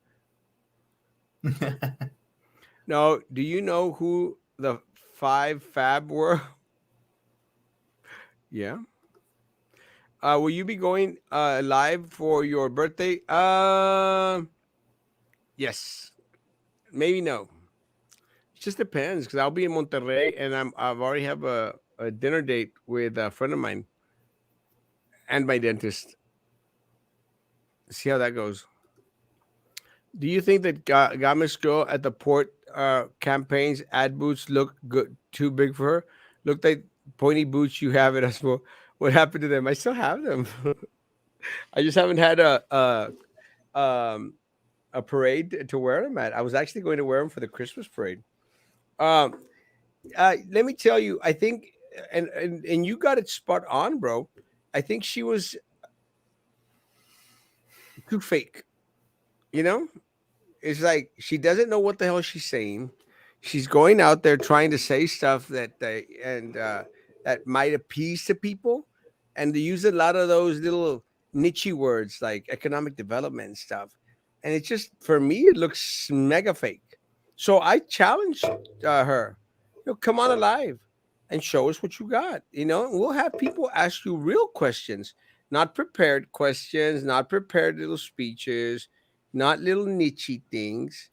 No, do you know who the five fab were? Yeah. Will you be going live for your birthday? Yes. Maybe no. It just depends because I'll be in Monterrey and I've already have a dinner date with a friend of mine and my dentist. See how that goes. Do you think that Gamish girl at the port campaigns ad boots look good too big for her? Look like pointy boots you have at Erasmo. What happened to them? I still have them. I just haven't had um a parade to wear them at. I was actually going to wear them for the Christmas parade. Um, Let me tell you, I think, and you got it spot on, bro. I think she was too fake. You know, it's like she doesn't know what the hell she's saying. She's going out there trying to say stuff that that might appease to people, and they use a lot of those little niche words like economic development and stuff. And it's just for me, it looks mega fake. So I challenged her, come on alive and show us what you got. We'll have people ask you real questions, not prepared questions, not prepared little speeches, not little niche things.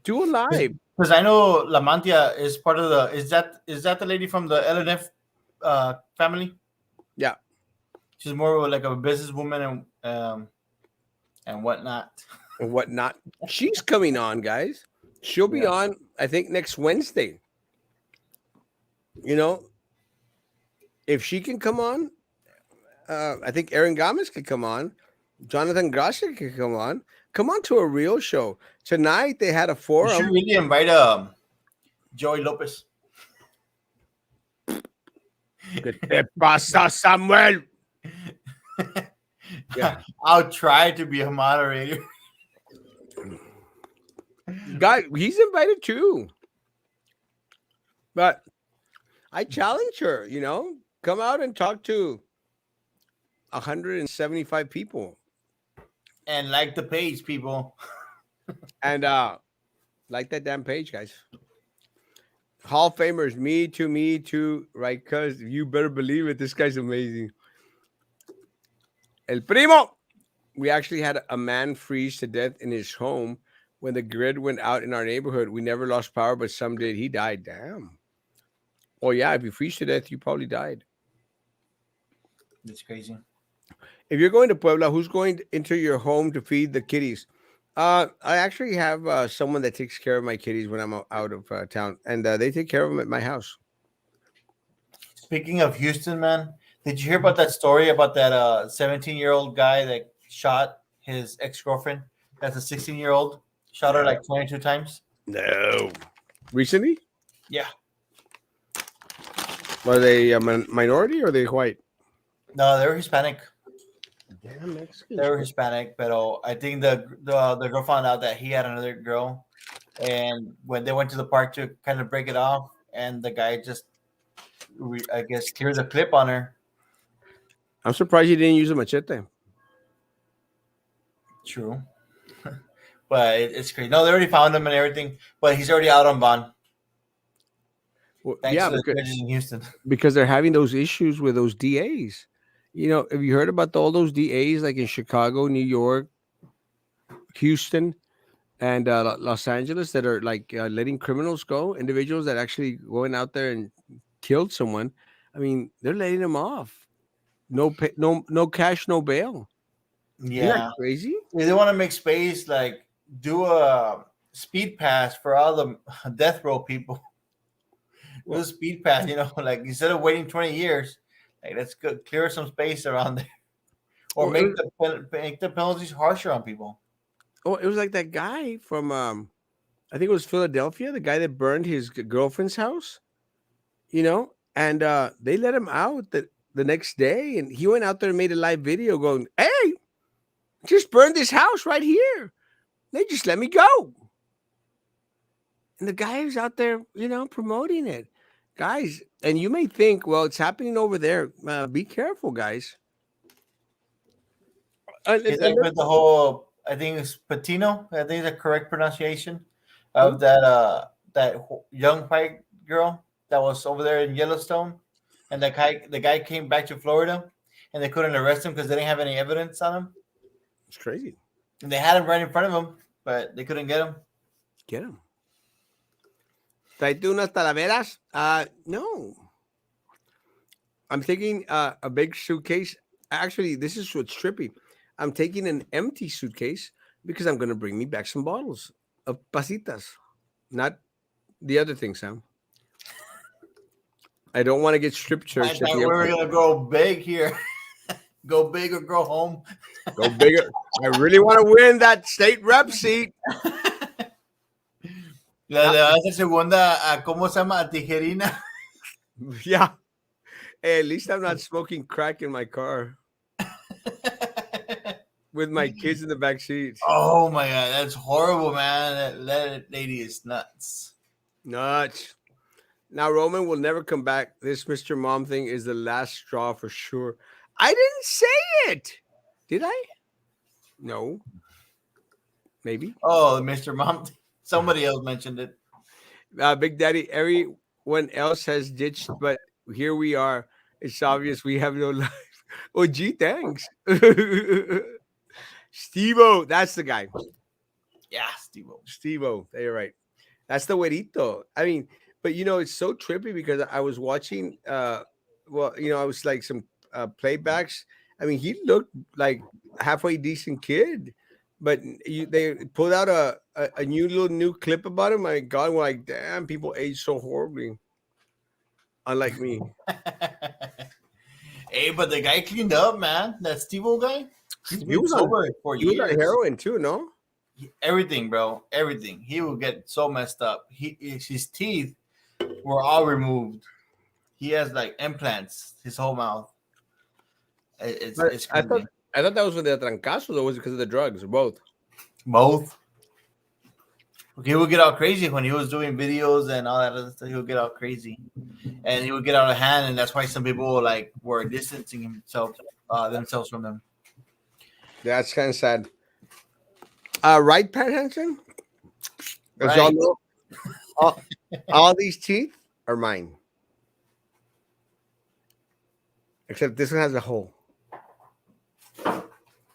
Do a live. Because I know La Mantia is part of the. Is that the lady from the LNF family? Yeah, She's more of like a businesswoman and whatnot. and whatnot. She's coming on, guys. She'll be Yeah. on, I think, next Wednesday. You know, if she can come on, I think Aaron Gomez could come on. Jonathan Gracia could come on. Come on to a real show. Tonight they had a You should forum. really invite Joey Lopez. ¿Qué te pasa, Samuel? Yeah. I'll try to be a moderator. guy, he's invited too. But I challenge her, come out and talk to 175 people And like the page, people. and like that damn page, guys. Hall of Famers, me too, right? Cuz you better believe it, this guy's amazing. El Primo. We actually had a man freeze to death in his home when the grid went out in our neighborhood. We never lost power, but some did. He died. Damn. Oh yeah, if you freeze to death, you probably died. It's crazy. If you're going to Puebla, who's going into your home to feed the kitties? I actually have someone that takes care of my kitties when I'm out of town, and they take care of them at my house. Speaking of Houston, man, did you hear about that story about that 17-year-old guy that shot his ex girlfriend? That's a 16-year-old. Shot her No. like 22 times. No. Recently? Yeah. Are they a minority or are they white? No, they were Hispanic. Damn They Mexicans. were Hispanic, but I think the girl found out that he had another girl, and when they went to the park to kind of break it off, and the guy just, I guess, cleared the clip on her. I'm surprised you didn't use a machete. True, but it's crazy. No, they already found him and everything, but he's already out on bond Well, thanks yeah, to the judges in Houston. because they're having those issues with those DAs. Have you heard about all those DAs like in Chicago, New York, Houston, and Los Angeles that are like letting criminals go, individuals that actually going out there and killed someone? I mean, they're letting them off. No pay, no cash, no bail. Isn't that Yeah, crazy? if they want to make space, like do a speed pass for all the death row people. Do a Well, speed pass, like instead of waiting 20 years, like let's go clear some space around there, or well, it was, make the penalties harsher on people. it was like that guy from I think it was Philadelphia, the guy that burned his girlfriend's house. And they let him out the next day, and he went out there and made a live video going, "Hey, just burned this house right here. They just let me go." And the guy is out there, promoting it, guys. And you may think, well, it's happening over there. Be careful, guys. He's And like with the whole, I think it's Patino. I think the correct pronunciation of who? that young white girl that was over there in Yellowstone, and the guy came back to Florida, and they couldn't arrest him because they didn't have any evidence on him, It's crazy. and they had him right in front of him, but they couldn't get him. Get him. Tráete unas talaveras. No. I'm taking a big suitcase. Actually, this is what's trippy. I'm taking an empty suitcase because I'm going to bring me back some bottles of pasitas, not the other thing, Sam. I don't want to get strip I searched at thought the we were airport. gonna go big here, go big or go home. Go bigger. I really want to win that state rep seat. Le Uh, das la segunda a cómo se llama a tijerina. yeah. Hey, at least I'm not smoking crack in my car with my kids in the back seat. Oh my god, that's horrible, man. That lady is nuts. Nuts. Now, Roman will never come back. This Mr. Mom thing is the last straw for sure. I didn't say it. Did I? No. Maybe. Oh, Mr. Mom. Somebody else mentioned it. Big Daddy, everyone else has ditched, but here we are. It's obvious we have no life. Oh, gee, thanks. Steve-O, that's the guy. Yeah, Steve. Steve-O, you're right. That's the güerito. I mean, but it's so trippy because I was watching, I was like some playbacks. I mean, he looked like halfway decent kid, but they pulled out a new clip about him. My God, we're like, damn, people age so horribly. Unlike me. Hey, but the guy cleaned up, man. That Steve guy, he's He been was on sober for he was on years. heroin too, no? Everything, bro. Everything. He will get so messed up. His teeth were all removed. He has like implants. His whole mouth. But It's I thought crazy. that was for the trancazos, or was it because of the drugs, or both? Both. he would get all crazy when he was doing videos and all that other stuff. He would get all crazy, and he would get out of hand, and that's why some people like were distancing themselves from him. That's kind of sad. Right, Pat Hansen? As y'all Right? know, all, all these teeth are mine, except this one has a hole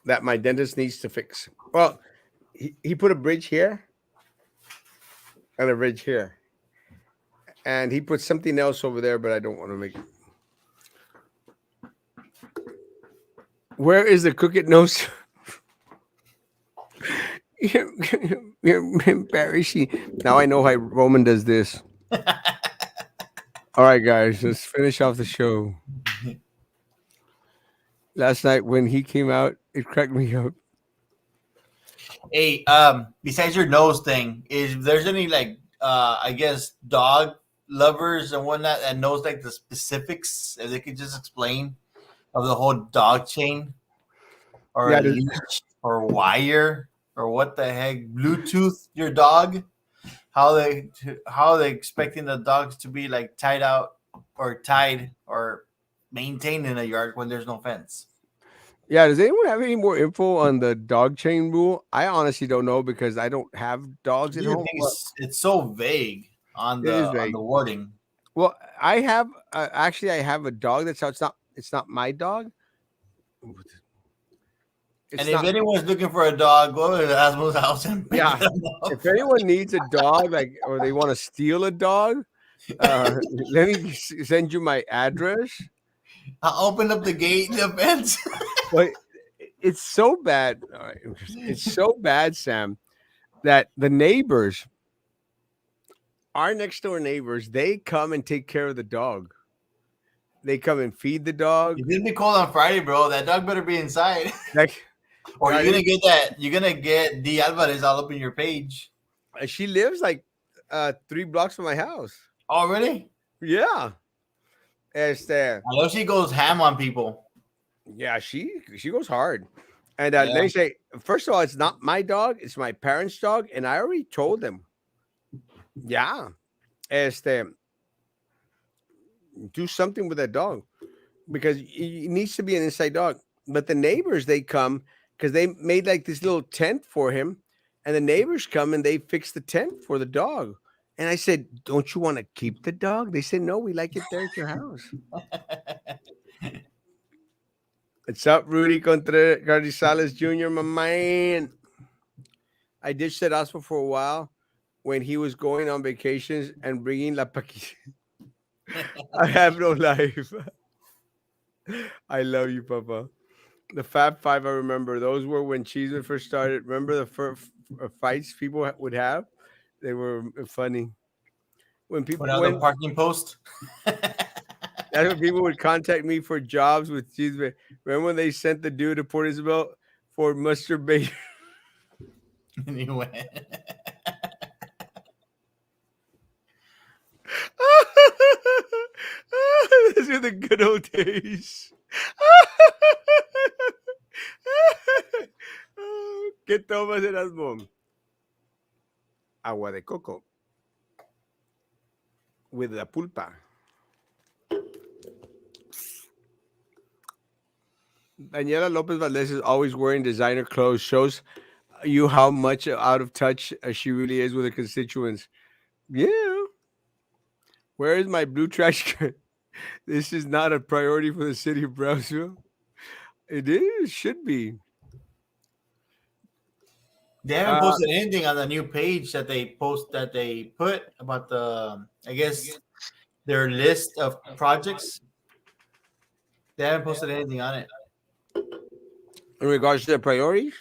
that my dentist needs to fix. Well, he put a bridge here and a bridge here, and he put something else over there, but I don't want to make. Where is the crooked nose? You're embarrassing. Now I know why Roman does this. All right, guys, let's finish off the show. Last night when he came out, it cracked me up. Hey, besides your nose thing, is there's any like I guess dog lovers and whatnot that knows like the specifics? If they could just explain of the whole dog chain or Yeah, leash or wire or what the heck, Bluetooth your dog, how they expecting the dogs to be like tied out or tied or maintained in a yard when there's no fence. yeah. Does anyone have any more info on the dog chain rule? I honestly don't know because I don't have dogs at The home. thing But is, it's so vague it is on vague. the wording. Well, I have actually I have a dog that's out. It's not my dog. And It's if not. anyone's looking for a dog, go to Erasmo's house and pick Yeah. them up. If anyone needs a dog, like, or they want to steal a dog, uh, let me send you my address. I'll open up the gate, the fence. But it's so bad. All right, it's so bad, Sam, that the neighbors, our next door neighbors, they come and take care of the dog. They come and feed the dog. It's gonna be cold on Friday, bro. That dog better be inside, Like, or yeah, you're gonna get that. You're gonna get D Alvarez all up in your page. she lives like 3 blocks from my house. Oh, really? Yeah, este, I know she goes ham on people. yeah, she goes hard. And let Yeah. me say, first of all, it's not my dog; it's my parents' dog, and I already told them. Yeah, este, do something with that dog because it needs to be an inside dog. But the neighbors, they come because they made like this little tent for him, and the neighbors come and they fix the tent for the dog. And I said, "Don't you want to keep the dog?" They said, "No, we like it there at your house." What's up, Rudy Carrizales Jr., my man? I did set Osmo for a while when he was going on vacations and bringing la paquita. I have no life. I love you, Papa. The Fab Five, I remember. Those were when Cheeseman first started. Remember the first fights people would have? They were funny. When people Put out the when parking post. that's when people would contact me for jobs with Cheeseman. Remember when they sent the dude to Port Isabel for masturbation? Anyway, Those were the good old days. ¿Qué tomas, Erasmo? Agua de coco with la pulpa. Daniela Lopez Valdez is always wearing designer clothes. Shows you how much out of touch she really is with her constituents. Yeah. Where is my blue trash can? This is not a priority for the city of Brownsville. It is, should be. they haven't Uh, posted anything on the new page that they put about the. I guess their list of projects. They haven't posted anything on it. in regards to the priorities,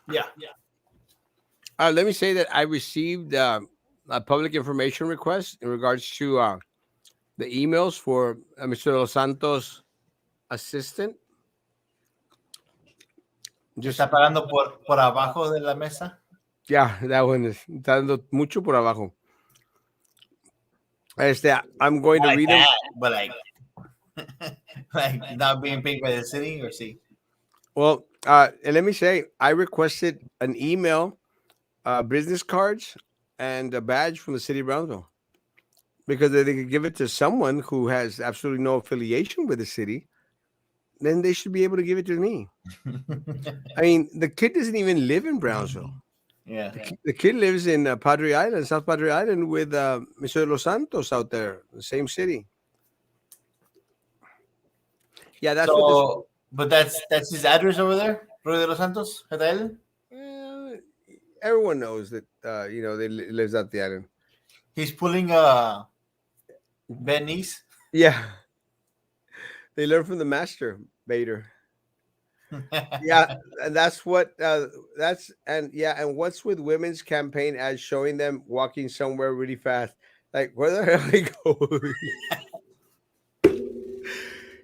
Yeah. let me say that I received a public information request in regards to the emails for Mr. Los Santos' assistant. Just Está parando por abajo de la mesa. yeah, that one is está dando mucho por abajo. I'm going Not to like read them. that, but like like not being paid by the city or see. Well, and let me say, I requested an email, business cards, and a badge from the city of Brownsville because if they could give it to someone who has absolutely no affiliation with the city, then they should be able to give it to me. I mean, the kid doesn't even live in Brownsville. Yeah. The kid lives in Padre Island, South Padre Island, with Mr. Los Santos out there, the same city. Yeah, that's what this. So, but that's his address over there, Rio de los Santos, at the island. Uh, everyone knows that they lives out the island. He's pulling Venice. Yeah, they learn from the master Bader. Yeah, and that's what that's and yeah, and what's with women's campaign as showing them walking somewhere really fast? Like where the hell are they going?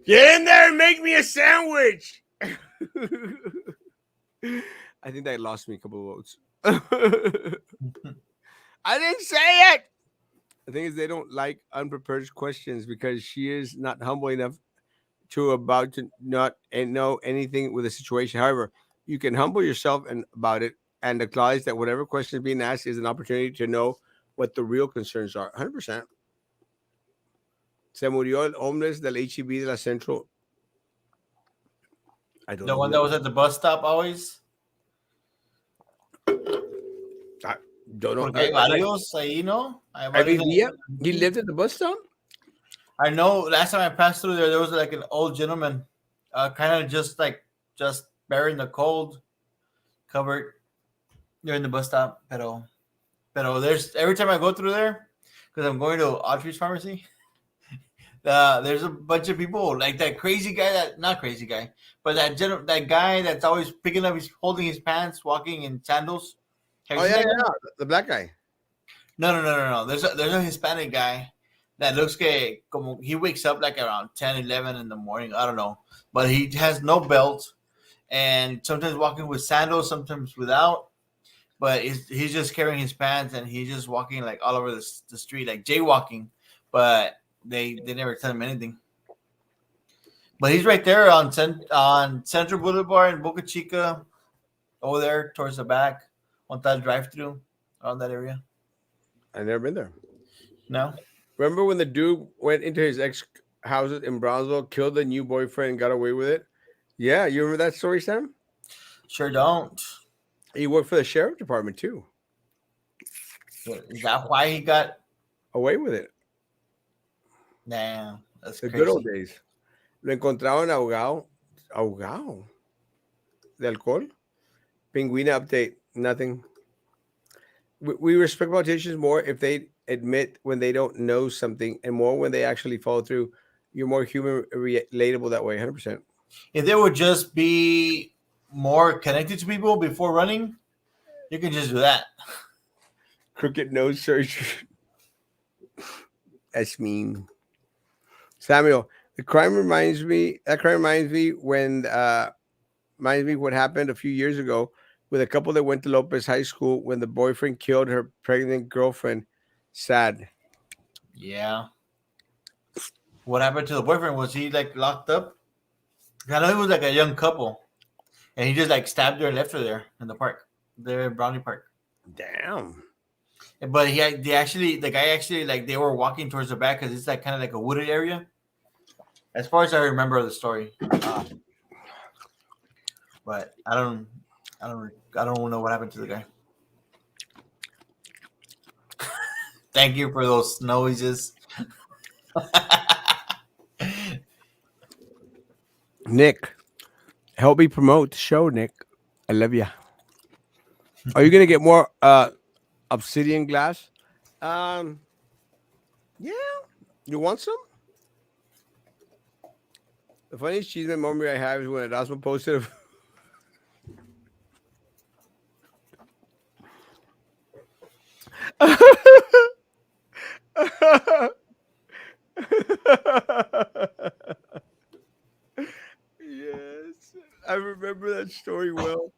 Get in there and make me a sandwich. I think that lost me a couple of votes. I didn't say it. The thing is, they don't like unprepared questions because she is not humble enough to about to not and know anything with the situation. However, you can humble yourself and about it and acknowledge that whatever question is being asked is an opportunity to know what the real concerns are. 100%. Se murió el homeless del HEB de la Central. I don't The know one who that that was at the bus stop always. I don't know. Porque hay varios ahí, ¿no? Hay I varios mean, yeah, he ahí. lived at the bus stop. I know. Last time I passed through there, there was like an old gentleman, kind of just bearing the cold, covered during the bus stop. Pero there's every time I go through there, because I'm going to Audrey's pharmacy. There's a bunch of people like that crazy guy, that not crazy guy, but that guy that's always picking up, he's holding his pants, walking in sandals. Have Oh you seen yeah, that guy? yeah, the black guy. No. There's a Hispanic guy that looks que como he wakes up like around 10, 11 in the morning. I don't know, but he has no belt and sometimes walking with sandals, sometimes without. But he's just carrying his pants and he's just walking like all over the street, like jaywalking. But they never tell him anything. But he's right there on Central Boulevard in Boca Chica, over there towards the back, on that drive through around that area. I never been there. No, Remember when the dude went into his ex houses in Brownsville, killed the new boyfriend, and got away with it? Yeah, you remember that story, Sam? sure don't. He worked for the sheriff department too. Is that why he got? Away with it. Damn, that's The good old crazy. days. Lo encontraron ahogado. Ahogado. De alcohol. Penguina update. Nothing. We respect politicians more if they admit when they don't know something and more when they actually follow through. You're more human relatable that way. 100%. If they would just be more connected to people before running, you can just do that. Crooked nose surgery. That's mean. Samuel, the crime reminds me. That crime reminds me what happened a few years ago with a couple that went to Lopez High School when the boyfriend killed her pregnant girlfriend. Sad. Yeah. What happened to the boyfriend? Was he like locked up? I know he was like a young couple, and he just like stabbed her and left her there in the park, there in Brownie Park. Damn. But the guy actually like they were walking towards the back because it's like kind of like a wooded area. As far as I remember the story, but I don't know what happened to the guy. Thank you for those noises. Nick, help me promote the show, Nick. I love you. Are you gonna get more obsidian glass? Um, yeah. You want some? The funniest cheese memory I have is when Erasmo posted. Yes, I remember that story well.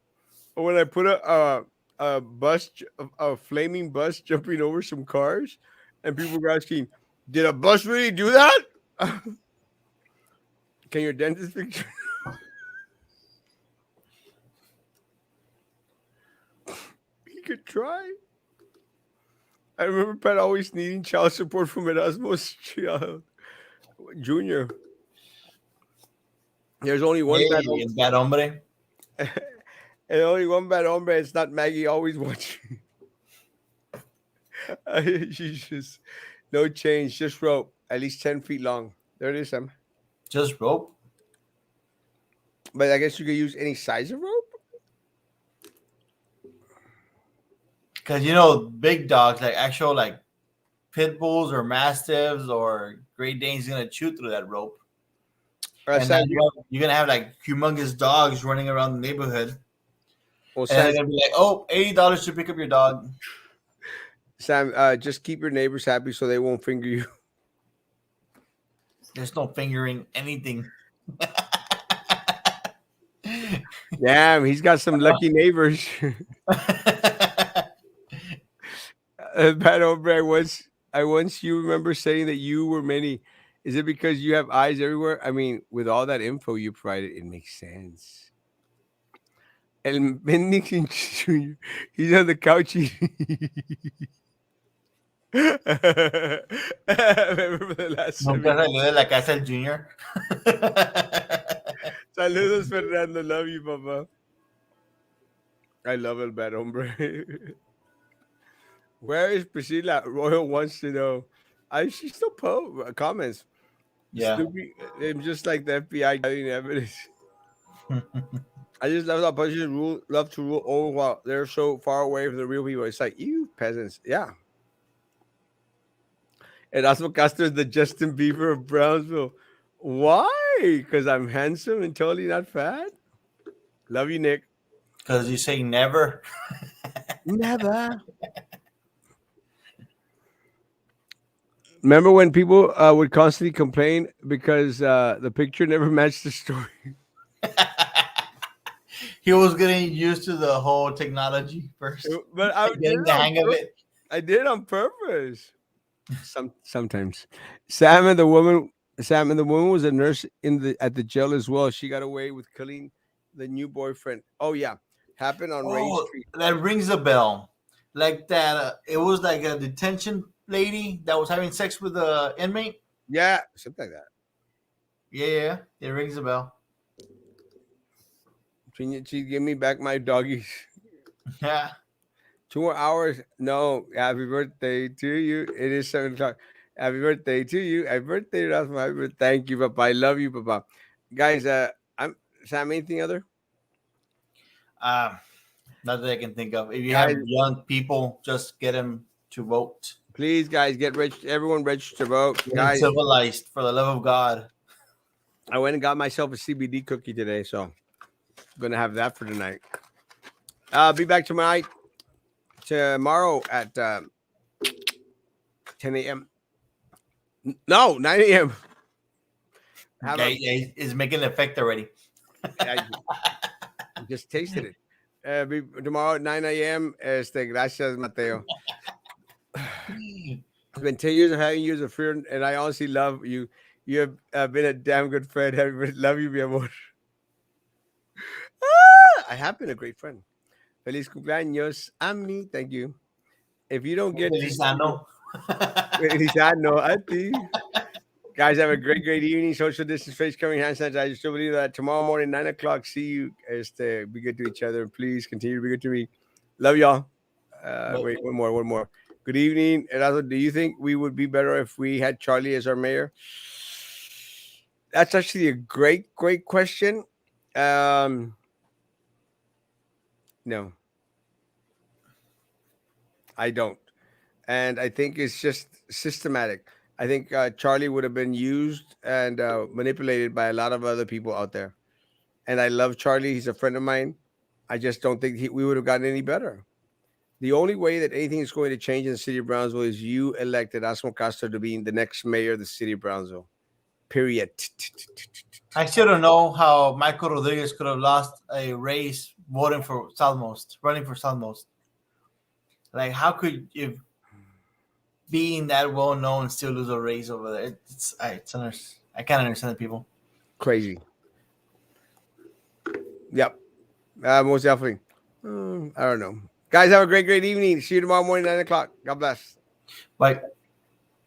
When I put a a flaming bus jumping over some cars, and people were asking, "Did a bus really do that?" Can your dentist picture? He could try. I remember Pat always needing child support from Erasmus Junior. There's only one bad Hey, bad hombre. and only one bad hombre. It's not Maggie always watching. She's just no change, just rope, at least 10 feet long. There it is, Sam. Just rope. But I guess you could use any size of rope. Because you know, big dogs like actual like pit bulls or mastiffs or Great Danes gonna chew through that rope, and Sam, then you're gonna have like humongous dogs running around the neighborhood, well, and Sam, they're gonna be like, "Oh, $80 to pick up your dog." Sam, just keep your neighbors happy so they won't finger you. There's no fingering anything. Damn, he's got some lucky neighbors. Bad hombre, I once you remember saying that you were many. Is it because you have eyes everywhere? I mean, with all that info you provided, it makes sense. El Bending Jr. He's on the couch eating. Remember the last Nunca 7 salió de la casa el Junior. Saludos, Fernando. Love you, Papa. I love El Bad Hombre. Where is Priscilla? Royal wants to know. She still comments. Yeah. Snoopy, I'm just like the FBI gathering evidence. I just love how punches love to rule over while they're so far away from the real people. It's like, you peasants. Yeah. And Erasmo Castro is the Justin Bieber of Brownsville. Why? Because I'm handsome and totally not fat? Love you, Nick. Because you say never. Never. Remember when people would constantly complain because the picture never matched the story? He was getting used to the whole technology first, But I did getting it the on hang of it. I did it on purpose. Sometimes. Sam and the woman was a nurse at the jail as well. She got away with killing the new boyfriend. Oh yeah, happened on Ray Oh, Street. that rings a bell. Like that. It was like a detention lady that was having sex with the inmate. Yeah, something like that. Yeah, yeah, it rings a bell. She give me back my doggies. Yeah. 2 more hours. No, happy birthday to you. It is 7 o'clock. Happy birthday to you. Happy birthday, Rasmus. Happy birthday. Thank you, Papa. I love you, Papa. Guys, I'm Sam. Anything other? Um, Not that I can think of. If you Guys, have young people, just get them to vote. please, guys, get registered. Everyone register to vote. Get them Guys, civilized for the love of God. I went and got myself a CBD cookie today, so I'm gonna have that for tonight. I'll be back tomorrow at 10 a.m. No, 9 a.m. Okay, yeah, it's making an effect already. I just tasted it. Tomorrow at 9 a.m. Gracias, Mateo. It's been 10 years of having you as a friend, and I honestly love you. You have been a damn good friend. Love you, mi amor. I have been a great friend. Feliz cumpleaños a mí. Thank you. If you don't get to Feliz see ano. Feliz ano a ti. Guys, have a great evening. Social distance, face covering, hand sanitizer. I still believe that tomorrow morning, 9 o'clock, see you. Be good to each other. Please continue to be good to me. Love y'all. Wait, one more. Good evening. Erasmo, do you think we would be better if we had Charlie as our mayor? That's actually a great question. No, I don't. And I think it's just systematic. I think Charlie would have been used and manipulated by a lot of other people out there. And I love Charlie. He's a friend of mine. I just don't think we would have gotten any better. The only way that anything is going to change in the city of Brownsville is you elected Erasmo Castro to be the next mayor of the city of Brownsville. Period. I still don't know how Michael Rodriguez could have lost a race voting for Southmost, running for Southmost. Like, how could you, being that well known, still lose a race over there? I can't understand the people. Crazy. Yep. Most definitely. I don't know. Guys, have a great evening. See you tomorrow morning, 9 o'clock. God bless. Bye.